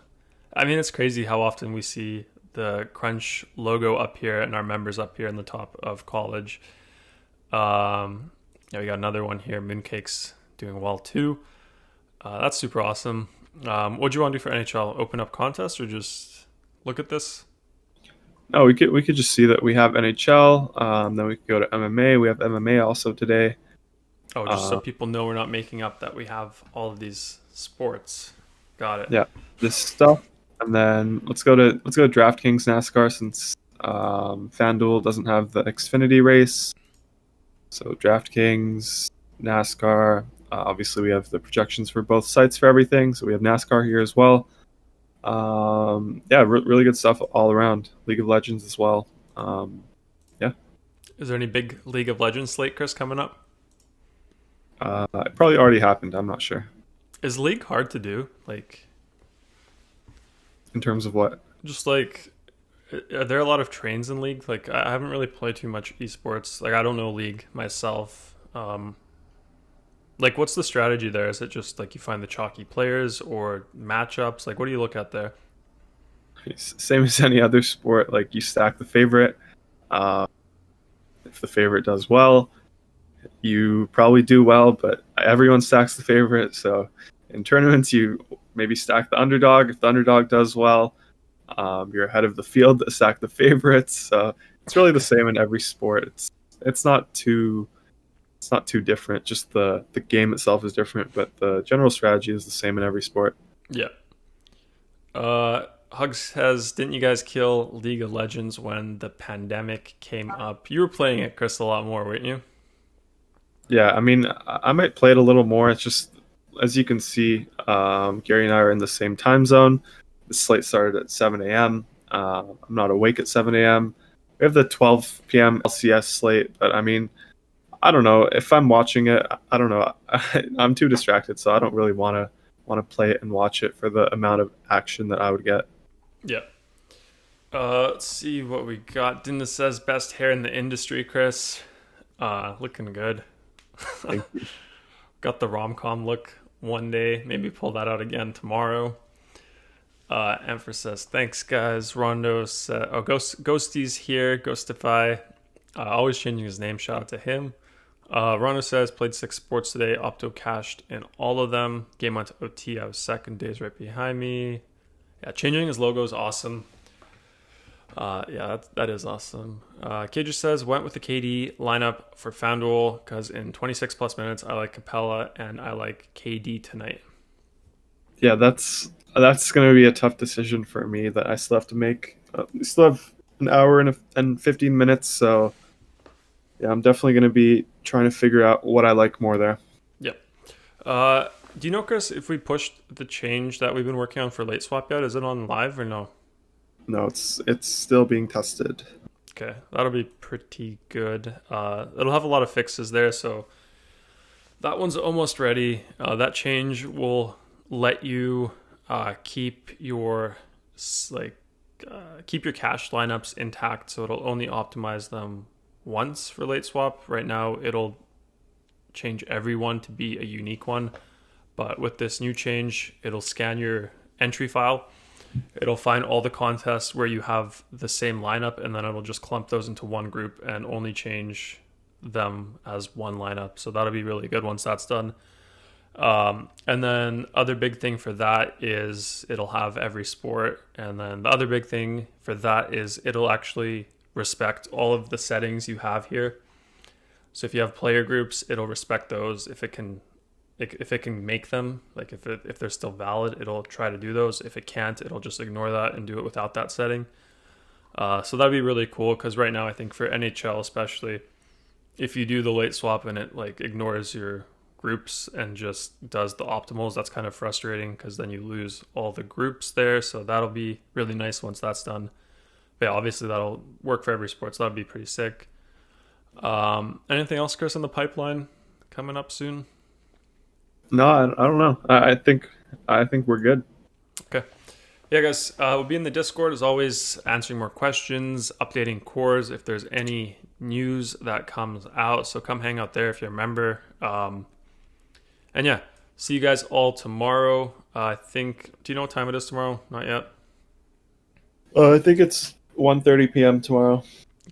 I mean, it's crazy how often we see the Crunch logo up here and our members up here in the top of college. Yeah, we got another one here. Mooncake's doing well too. That's super awesome. What do you want to do for NHL? Open up contest or just look at this? No, we could just see that we have NHL. Then we could go to MMA. We have MMA also today. Oh, just so people know we're not making up that we have all of these sports. Got it. Yeah, this stuff. And then let's go to DraftKings NASCAR since FanDuel doesn't have the Xfinity race. So DraftKings NASCAR. Obviously, we have the projections for both sites for everything. So we have NASCAR here as well. Yeah, really good stuff all around. League of Legends as well. Yeah. Is there any big League of Legends slate, Chris, coming up? It probably already happened. I'm not sure. Is League hard to do? Like, In terms of what? just like, are there a lot of trains in League? Like, I haven't really played too much esports. Like, I don't know League myself. Like, what's the strategy there? Is it just like you find the chalky players or matchups? Like, what do you look at there? Same as any other sport. Like you stack the favorite. Uh, if the favorite does well, you probably do well. But everyone stacks the favorite. So in tournaments, you maybe stack the underdog. If the underdog does well, you're ahead of the field that stack the favorites. So it's really the same in every sport. It's not too different. Just the game itself is different, but the general strategy is the same in every sport. Yeah. Hugs says, didn't you guys kill League of Legends when the pandemic came up? You were playing it, Chris, a lot more, weren't you? Yeah, I mean, I might play it a little more. It's just, as you can see, Gary and I are in the same time zone. The slate started at 7 a.m. I'm not awake at 7 a.m. We have the 12 p.m. LCS slate, but I mean, I don't know. If I'm watching it, I don't know. I'm too distracted, so I don't really want to play it and watch it for the amount of action that I would get. Yeah. Let's see what we got. Dinda says best hair in the industry, Chris. Looking good. Thank you. Got the rom-com look one day. Maybe pull that out again tomorrow. Emphasis. Thanks, guys. Rondo said, Ghosty's here. Ghostify. Always changing his name. Shout out to him. Rondo says, played 6 sports today. Opto cashed in all of them. Game went to OT. I was second. Days right behind me. Yeah, changing his logo is awesome. Yeah, that is awesome. K just says, went with the KD lineup for FanDuel because in 26 plus minutes, I like Capella and I like KD tonight. Yeah, that's going to be a tough decision for me that I still have to make. We still have an hour and 15 minutes, so yeah, I'm definitely going to be trying to figure out what I like more there. Yep. Do you know, Chris, if we pushed the change that we've been working on for late swap yet, is it on live or no? No, it's still being tested. Okay, that'll be pretty good. It'll have a lot of fixes there, so that one's almost ready. That change will let you keep your cash lineups intact, so it'll only optimize them once for late swap. Right now, it'll change every one to be a unique one, but with this new change, it'll scan your entry file. It'll find all the contests where you have the same lineup, and then it'll just clump those into one group and only change them as one lineup. So that'll be really good once that's done. And then other big thing for that is it'll have every sport. And then the other big thing for that is it'll actually respect all of the settings you have here. So if you have player groups, it'll respect those. If it can if it can make them, like if they're still valid, it'll try to do those. If it can't, it'll just ignore that and do it without that setting. So that'd be really cool, because right now I think for NHL especially, if you do the late swap and it like ignores your groups and just does the optimals, that's kind of frustrating, because then you lose all the groups there. So that'll be really nice once that's done. But yeah, obviously that'll work for every sport, so that'd be pretty sick. Anything else, Chris, in the pipeline coming up soon? No, I don't know. I think we're good. Okay. Yeah, guys, we'll be in the Discord as always, answering more questions, updating cores if there's any news that comes out. So come hang out there if you're a member. And yeah, see you guys all tomorrow. I think, do you know what time it is tomorrow? Not yet. I think it's 1:30 p.m. tomorrow.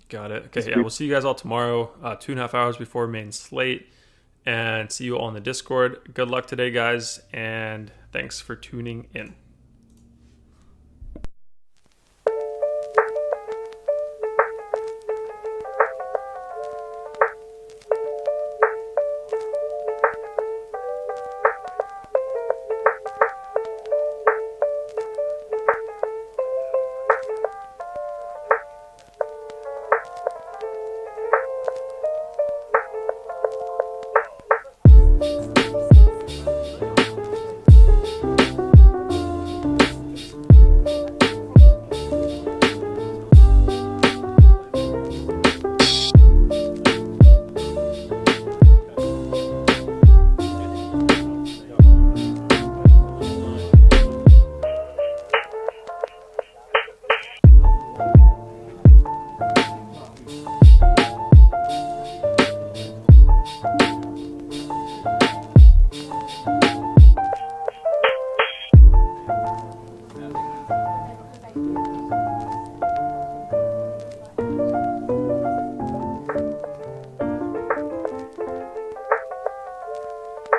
Got it. Okay, yeah, we'll see you guys all tomorrow, 2.5 hours before main slate. And see you all in the Discord. Good luck today, guys, and thanks for tuning in.